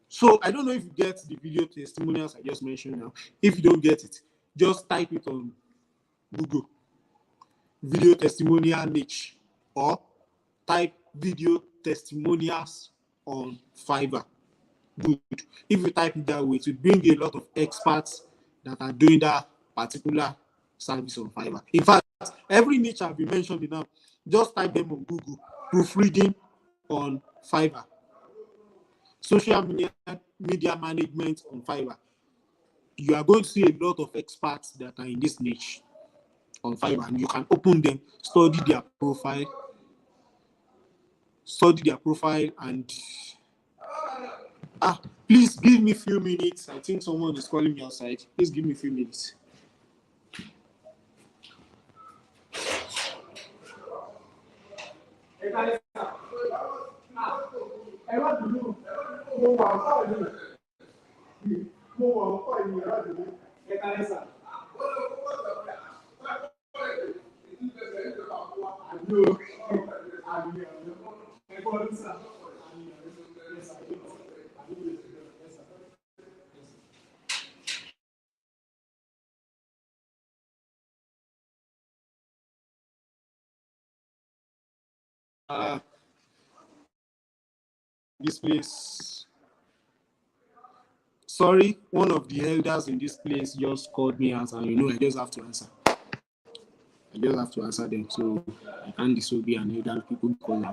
So I don't know if you get the video testimonials I just mentioned now. If you don't get it, just type it on Google, video testimonial niche, or type video testimonials on Fiverr. Good. If you type it that way, it will bring a lot of experts that are doing that particular service on Fiverr. In fact, every niche I've been mentioning now, just type them on Google. Proofreading on Fiverr. Social media management on Fiverr. You are going to see a lot of experts that are in this niche on Fiverr, and you can open them, study their profile, and please give me a few minutes. I think someone is calling me outside. Please give me a few minutes. This place. Sorry, one of the elders in this place just called me out, and I just have to answer. I just have to answer them. So I can't disobey an elder people because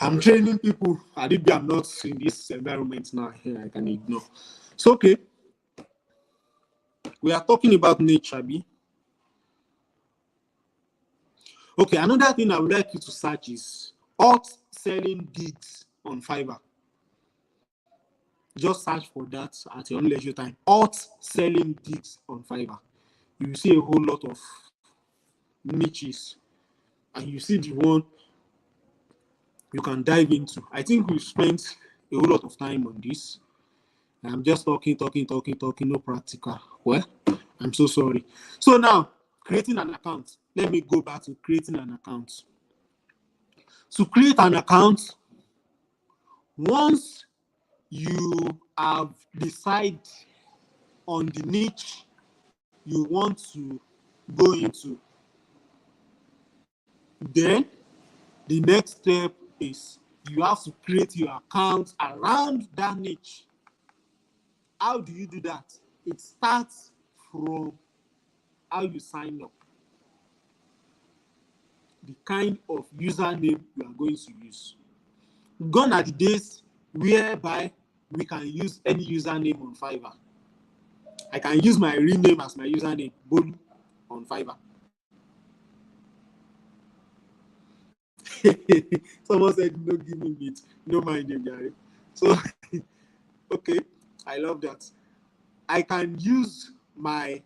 I'm training people. I did I'm not in this environment now. Here I can ignore. So okay, we are talking about nature, B. Okay, another thing I would like you to search is hot selling gigs on Fiverr. Just search for that at your own leisure time. Hot selling gigs on Fiverr. You see a whole lot of niches, and you see the one you can dive into. I think we've spent a whole lot of time on this. I'm just talking, no practical. Well, I'm so sorry. So now, creating an account. Let me go back to creating an account. To create an account, once you have decided on the niche you want to go into, then the next step is you have to create your account around that niche. How do you do that? It starts from how you sign up, the kind of username you are going to use. Gone are the days whereby we can use any username on Fiverr. I can use my real name as my username, Bolu, on Fiverr. Someone said, no, give me it. No mind them, Gary. So, okay, I love that. I can use my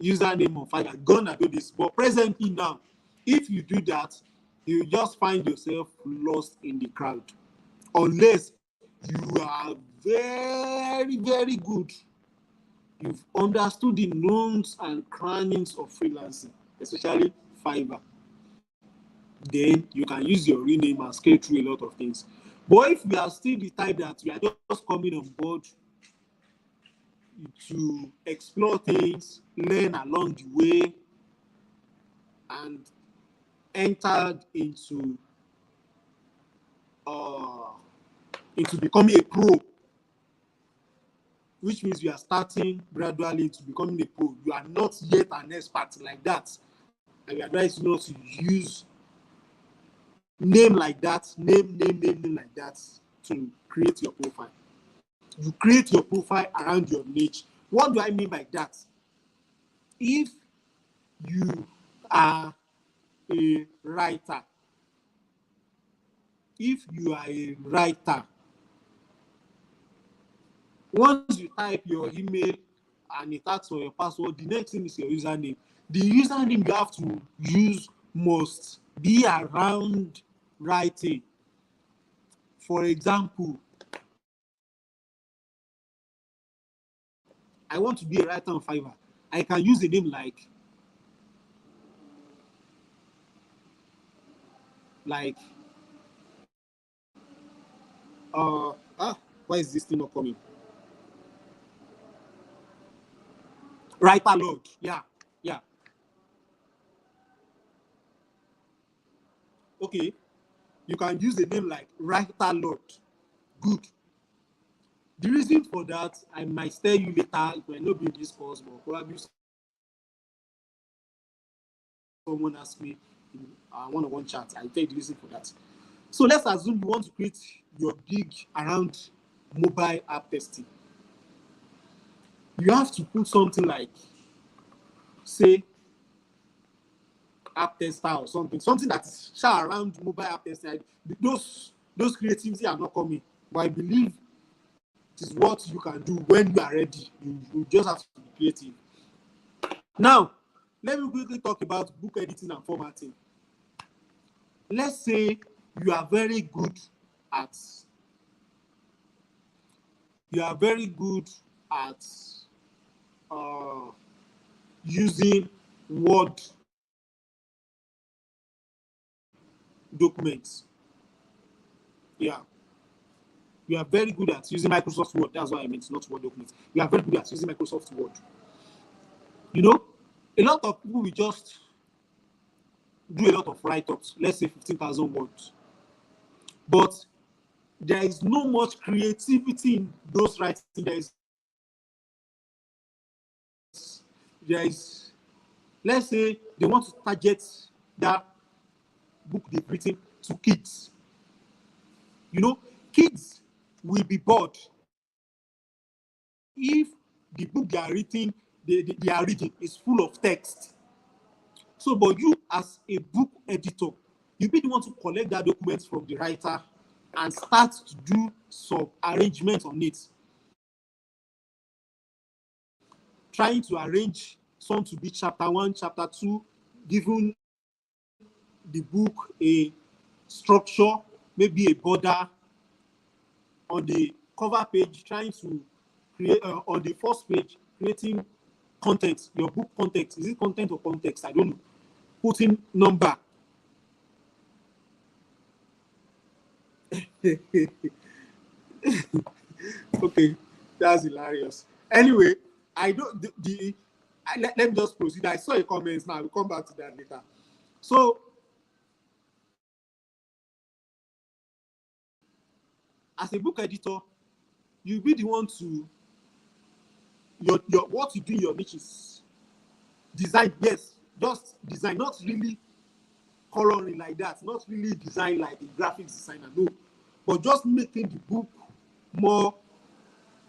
username on Fiverr. Gonna do this, but presently now, if you do that, you just find yourself lost in the crowd, unless you are very, very good. You've understood the knowns and crannies of freelancing, especially Fiverr. Then you can use your real name and scale through a lot of things. But if you are still the type that you are just coming on board to explore things, learn along the way, and entered into becoming a pro, which means you are starting gradually to becoming a pro. You are not yet an expert like that. I advise you not to use name like that, name like that to create your profile. You create your profile around your niche. What do I mean by that? If you are a writer, once you type your email and it asks for your password, the next thing is your username. The username you have to use must be around writing. For example, I want to be a writer on Fiverr. I can use a name like why is this thing not coming? Writer Lord. Yeah. Okay. You can use a name like Writer Lord. Good. The reason for that, I might tell you later. It might not be in this course, but probably someone asked me in one-on-one chat. I'll tell you the reason for that. So let's assume you want to create your gig around mobile app testing. You have to put something like, say, app tester or something that is around mobile app testing. Those creativity are not coming, but I believe it is what you can do when you are ready. You just have to be creative. Now, let me quickly talk about book editing and formatting. Let's say you are very good at using Word documents. Yeah. You are very good at using Microsoft Word. That's what I meant, not Word documents. You are very good at using Microsoft Word. A lot of people will just do a lot of write-ups, let's say 15,000 words. But there is no much creativity in those writing. There is there is, let's say they want to target that book they've written to kids. You know, kids will be bored if the book they are reading, they are reading is full of text. So, but you as a book editor, you be the one to collect that document from the writer and start to do some arrangement on it. Trying to arrange some to be chapter 1, chapter 2, giving the book a structure, maybe a border on the cover page, trying to create on the first page, creating content, your book context. Is it content or context? I don't know. Putting number. Okay, that's hilarious. Anyway, I don't let me just proceed. I saw a comment now. We'll come back to that later. So, as a book editor, you be the one to your what you do in your niche is design. Yes, just design, not really coloring like that, not really design like a graphic designer, no, but just making the book more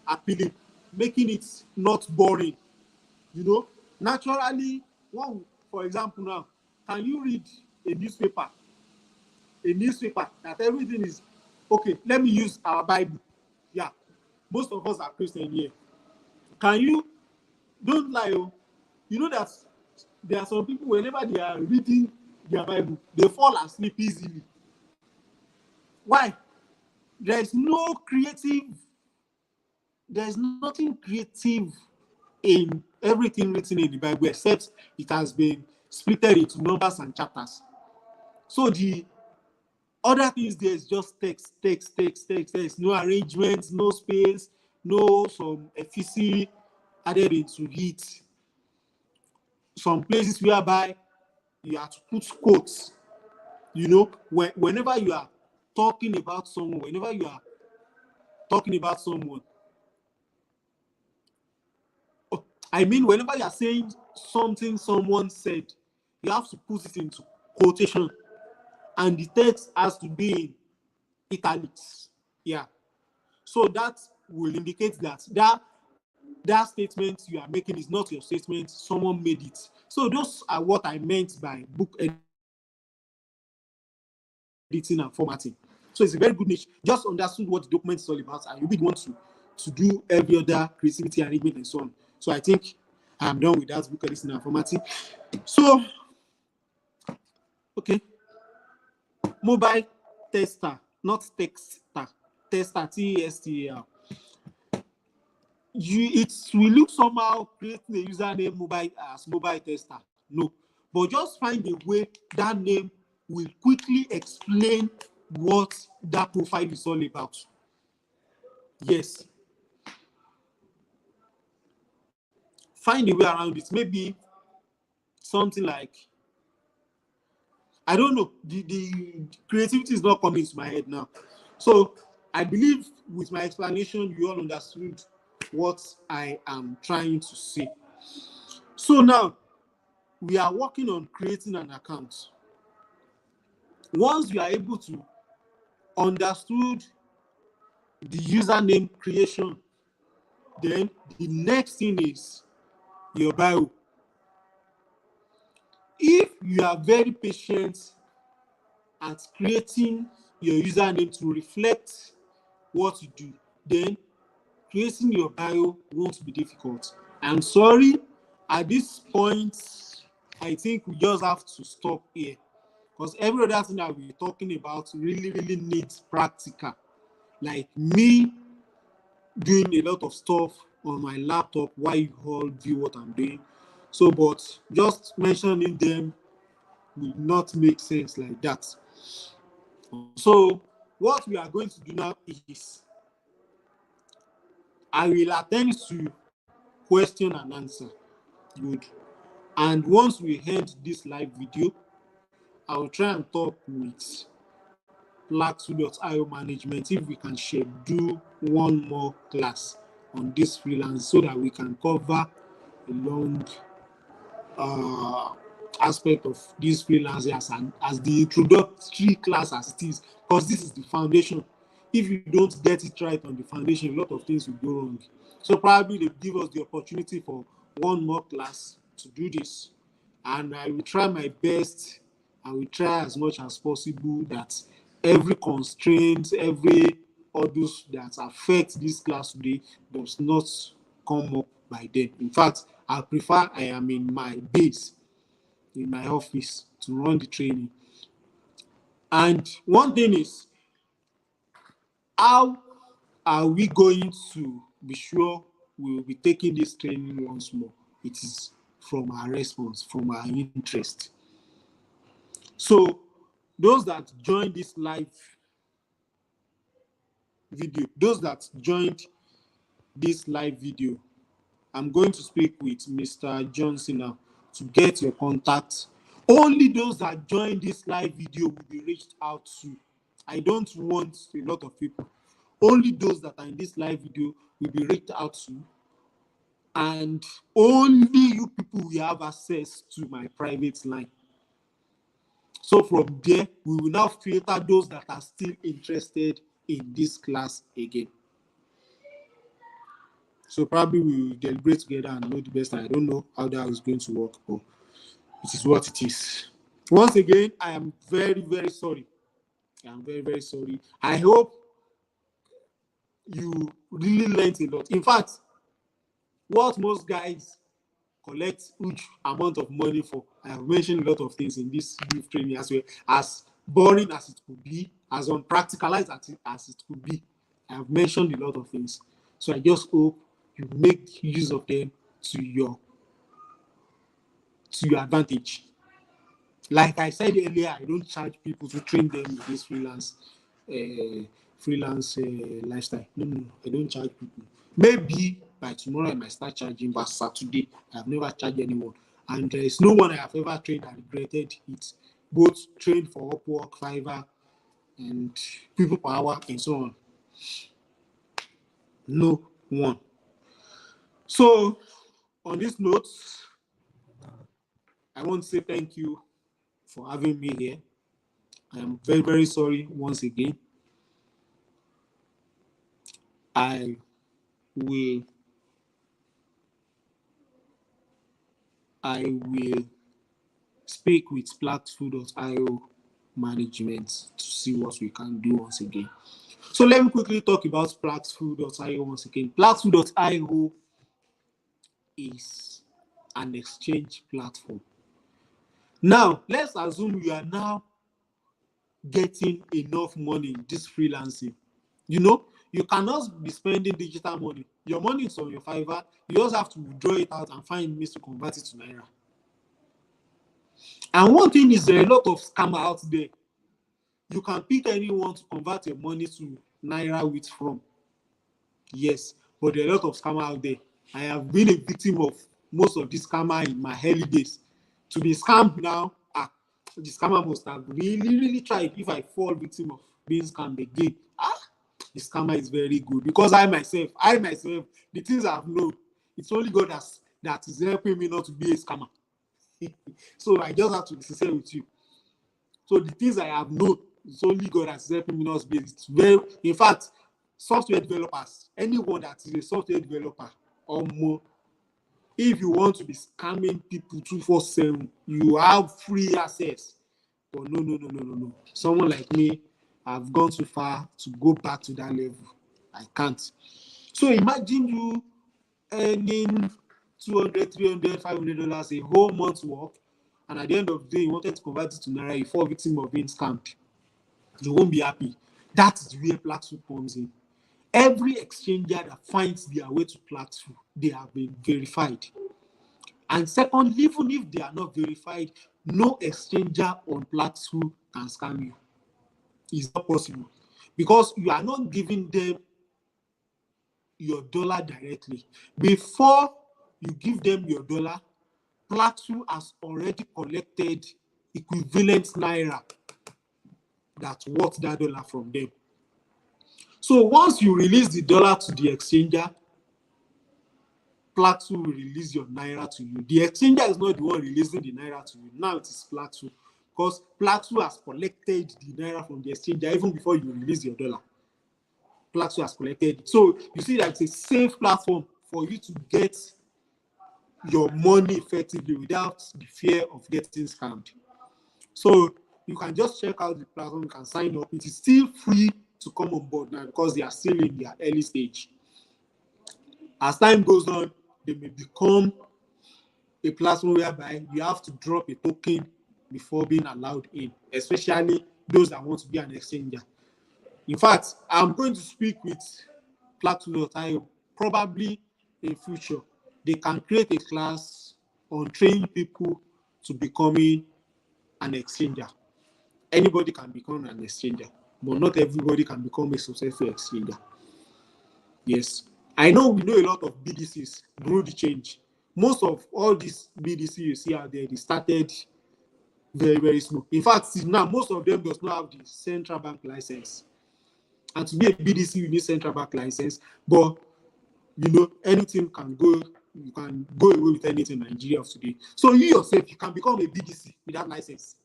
appealing, making it not boring. You know, naturally, one, for example, now, can you read a newspaper? A newspaper that everything is okay. Let me use our Bible. Yeah, most of us are Christian here. Can you, don't lie, oh, you know that there are some people, whenever they are reading their Bible, they fall asleep easily. Why? There's no creative, there's nothing creative in everything written in the Bible except it has been split into numbers and chapters. So the other things there is just text, text, text, text. There's no arrangement, no space, no some efficacy added into it. Some places whereby you have to put quotes. You know, whenever you are talking about someone, whenever you are talking about someone, I mean, whenever you are saying something someone said, you have to put it into quotation, and the text has to be in italics. Yeah. So that will indicate that statement you are making is not your statement, someone made it. So those are what I meant by book editing and formatting. So it's a very good niche. Just understood what the document is all about, and you'll be the one to do every other creativity arrangement and so on. So I think I'm done with that book editing and formatting. So, okay, mobile tester, not texter, tester, T-E-S-T-A-R. It will look somehow creating a username mobile as mobile tester. No, but just find a way that name will quickly explain what that profile is all about. Yes. Find a way around it. Maybe something like, I don't know. The creativity is not coming to my head now. So I believe with my explanation, you all understood what I am trying to say. So now we are working on creating an account. Once you are able to understood the username creation, then the next thing is your bio. If you are very patient at creating your username to reflect what you do, then creating your bio won't be difficult. I'm sorry, at this point, I think we just have to stop here, because every other thing that we're talking about really, really needs practical. Like me doing a lot of stuff on my laptop while you all view what I'm doing. So, but just mentioning them will not make sense like that. So, what we are going to do now is I will attend to question and answer. Good. And once we end this live video, I will try and talk with Plaxo.io management if we can schedule one more class on this freelance so that we can cover a long uh, aspect of this freelancing as the introductory class as it is, because this is the foundation. If you don't get it right on the foundation, a lot of things will go wrong. So probably they give us the opportunity for one more class to do this, and I will try my best. I will try as much as possible that every constraint, every hurdles that affect this class today does not come up by then. In fact, I prefer I am in my base, in my office, to run the training. And one thing is, how are we going to be sure we will be taking this training once more? It is from our response, from our interest. So those that join this live video, those that joined this live video, I'm going to speak with Mr. Johnson now to get your contact. Only those that join this live video will be reached out to. I don't want a lot of people. Only those that are in this live video will be reached out to, and only you people will have access to my private line. So from there, we will now filter those that are still interested in this class again. So probably we will deliberate together and know the best. I don't know how that is going to work, but it is what it is. Once again, I am very, very sorry. I am very, very sorry. I hope you really learned a lot. In fact, what most guys collect huge amount of money for, I have mentioned a lot of things in this brief training as well. As boring as it could be, as unpracticalized as it could be, I have mentioned a lot of things. So I just hope you make use of them to your advantage. Like I said earlier, I don't charge people to train them in this lifestyle. No, I don't charge people. Maybe by tomorrow I might start charging, but Saturday I've never charged anyone, and there is no one I have ever trained and regretted it. Both trained for Upwork, Fiverr, and People Per Hour, and so on. No one. So on this note, I want to say thank you for having me here. I am very, very sorry once again. I will speak with Platfu.io management to see what we can do once again. So let me quickly talk about Platfu.io once again. Platfu.io is an exchange platform. Now, let's assume you are now getting enough money in this freelancing. You know, you cannot be spending digital money. Your money is on your Fiverr. You just have to withdraw it out and find means to convert it to Naira. And one thing is, there are a lot of scammers out there. You can pick anyone to convert your money to Naira with from. Yes, but there are a lot of scammers out there. I have been a victim of most of these scammers in my early days. To be scammed now, the scammer must have really, really tried. If I fall victim of being scammed again, the scammer is very good, because I myself, the things I've known, it's only God that is helping me not to be a scammer. So I just have to be sincere with you. So the things I have known, it's only God that's helping me not to be. It's very, in fact, software developers, anyone that is a software developer or more, if you want to be scamming people 247, you have free access. But no. Someone like me, I've gone too far to go back to that level. I can't. So imagine you earning $200, $300, $500 a whole month's work, and at the end of the day, you wanted to convert it to Naira, you fall victim of being scammed. You won't be happy. That is where Platform comes in. Every exchanger that finds their way to Platform, they have been verified. And second, even if they are not verified, no exchanger on Platform can scam you. It's not possible, because you are not giving them your dollar directly. Before you give them your dollar, Platform has already collected equivalent Naira that's worth that dollar from them. So once you release the dollar to the exchanger, Plateau will release your naira to you. The exchanger is not the one releasing the naira to you. Now it is Plateau, because Plateau has collected the naira from the exchanger even before you release your dollar. Plateau has collected it. So you see that it's a safe platform for you to get your money effectively without the fear of getting scammed. So you can just check out the platform, you can sign up. It is still free to come on board now because they are still in their early stage. As time goes on, they may become a platform whereby you have to drop a token before being allowed in, especially those that want to be an exchanger. In fact, I'm going to speak with Plateau.io probably in future. They can create a class on training people to becoming an exchanger. Anybody can become an exchanger, but not everybody can become a successful exchanger. Yes, I know we know a lot of BDCs grew the change. Most of all these BDC you see out there, they started very, very small. In fact, now most of them does not have the central bank license. And to be a BDC, you need central bank license. But you know, anything can go, you can go away with anything in Nigeria today. So you yourself, you can become a BDC without license.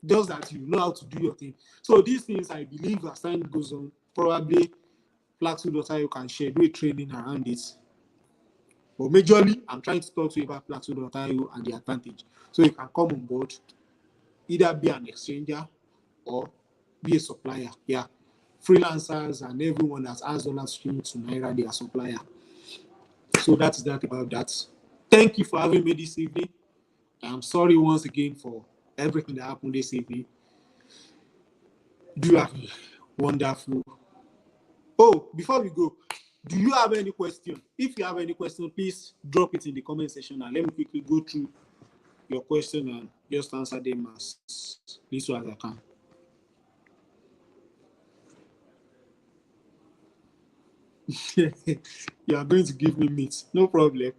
Just that you know how to do your thing. So these things, I believe, as time goes on, probably Plateau.io can share, do a training around it. But majorly, I'm trying to talk to you about Plateau.io and the advantage. So you can come on board, either be an exchanger or be a supplier. Yeah. Freelancers and everyone that has dollars streaming to Naira, they are supplier. So that's that about that. Thank you for having me this evening. I'm sorry once again for everything that happened this evening. Do have a wonderful. Oh, before we go, do you have any question? If you have any question, please drop it in the comment section and let me quickly go through your question and just answer them as little as I can. You are going to give me meat, no problem.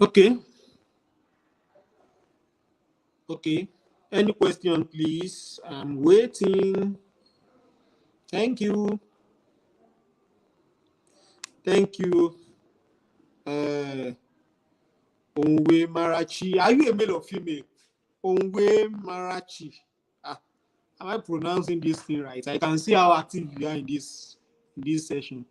Okay. Okay. Any question, please? I'm waiting. Thank you. Thank you. Onwe Marachi. Are you a male or female? Onwe Marachi. Ah, am I pronouncing this thing right? I can see how active you are in this session.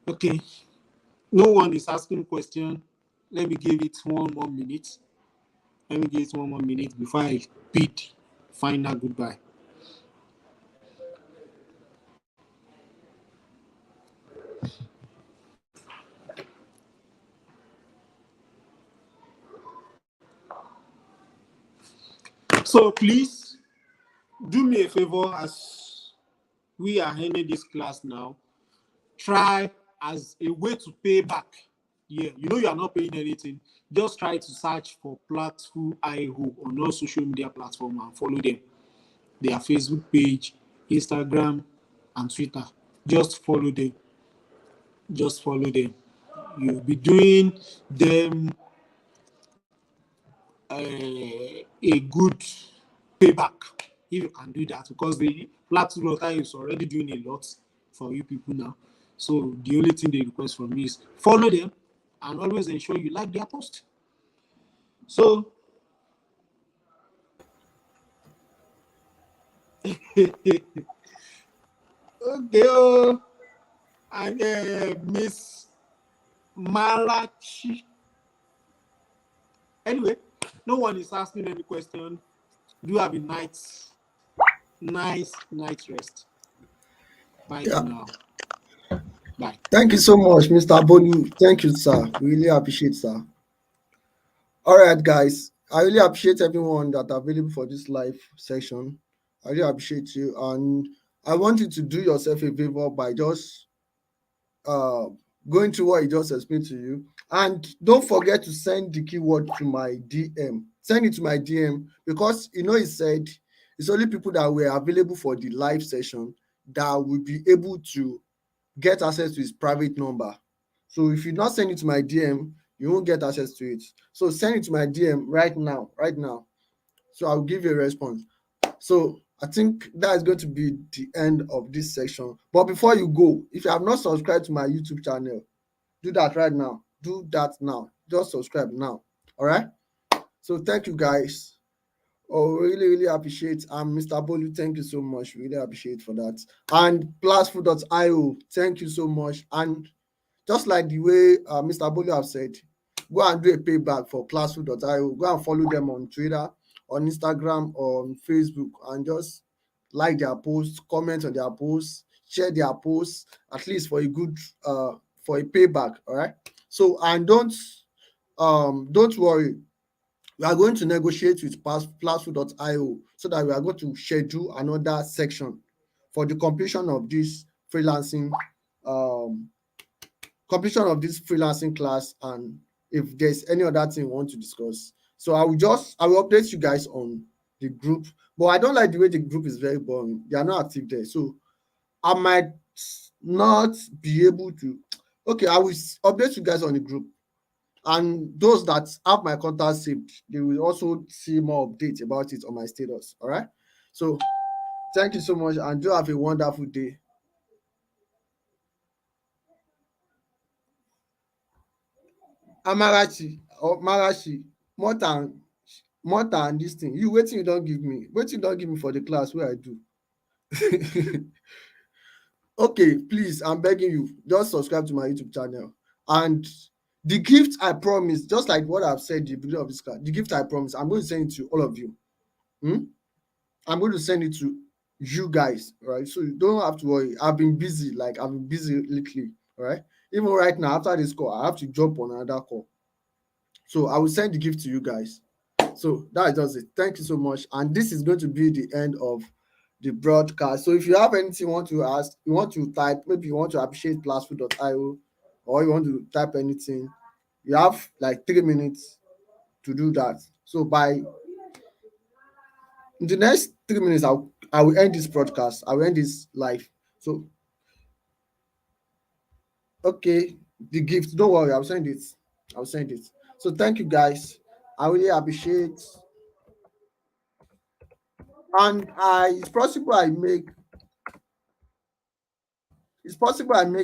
Okay. No one is asking question. Let me give it 1 more minute. Let me give it 1 more minute before I bid final goodbye. So please do me a favor as we are ending this class now. Try as a way to pay back. Yeah, you know you are not paying anything. Just try to search for Plateau.io on all social media platforms and follow them. Their Facebook page, Instagram, and Twitter. Just follow them. Just follow them. You'll be doing them a good payback if you can do that, because the Plateau.io is already doing a lot for you people now. So the only thing they request from me is follow them and always ensure you like their post. So okay, and Miss Malachi. Anyway, no one is asking any question. Do have a nice night rest. Bye for Yeah. now. Bye. Thank you so much, Mr. Bolu. Thank you, sir. We really appreciate, sir. All right, guys. I really appreciate everyone that are available for this live session. I really appreciate you, and I want you to do yourself a favor by just uh going through what he just explained to you. And don't forget to send the keyword to my DM. Send it to my DM because he said it's only people that were available for the live session that will be able to get access to his private number. So if you not send it to my DM, you won't get access to it. So send it to my DM right now, right now. So I'll give you a response. So I think that is going to be the end of this section. But before you go, if you have not subscribed to my YouTube channel, do that right now. Do that now. Just subscribe now. All right. So thank you guys. Oh, really, really appreciate. Mr. Bolu, thank you so much. Really appreciate for that. And Plasfood.io, thank you so much. And just like the way Mr. Bolu have said, go and do a payback for Plasfood.io. Go and follow them on Twitter, on Instagram, on Facebook, and just like their posts, comment on their posts, share their posts, at least for a good for a payback. All right. So and don't worry, we are going to negotiate with Plasfood.io so that we are going to schedule another section for the freelancing um completion of this freelancing class, and if there's any other thing we want to discuss. So I will update you guys on the group. But I don't like the way the group is very boring. They are not active there. So I might not be able to. Okay, I will update you guys on the group. And those that have my contact saved, they will also see more updates about it on my status. All right. So thank you so much and do have a wonderful day. Amarachi or Marachi, more than this thing. You waiting you don't give me. Waiting you don't give me for the class where I do. Okay, please, I'm begging you, just subscribe to my YouTube channel. And the gift I promise, just like what I've said in the beginning of this class, the gift I promise, I'm going to send it to all of you. Hmm? I'm going to send it to you guys, right? So you don't have to worry. I've been busy, like I've been busy lately, right? Even right now, after this call, I have to jump on another call. So I will send the gift to you guys. So that is just it. Thank you so much. And this is going to be the end of the broadcast. So if you have anything you want to ask, you want to type, maybe you want to appreciate Plasfood.io, or you want to type anything, you have like 3 minutes to do that. So by in the next 3 minutes, I will end this broadcast. I will end this live. So okay, the gift. Don't worry, I'll send it. I'll send it. So thank you guys. I really appreciate. And it's possible I make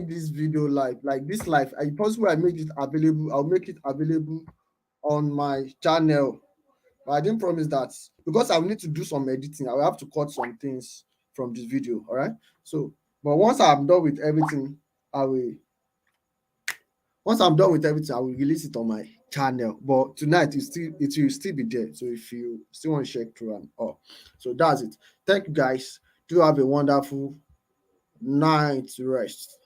this video live, like this live. It's possible I make it available. I'll make it available on my channel. But I didn't promise that because I will need to do some editing. I will have to cut some things from this video. All right. So, but I will. Once I'm done with everything, I will release it on my channel. But tonight it will still be there. So if you still want to check through and all, so that's it. Thank you guys. Do have a wonderful night rest.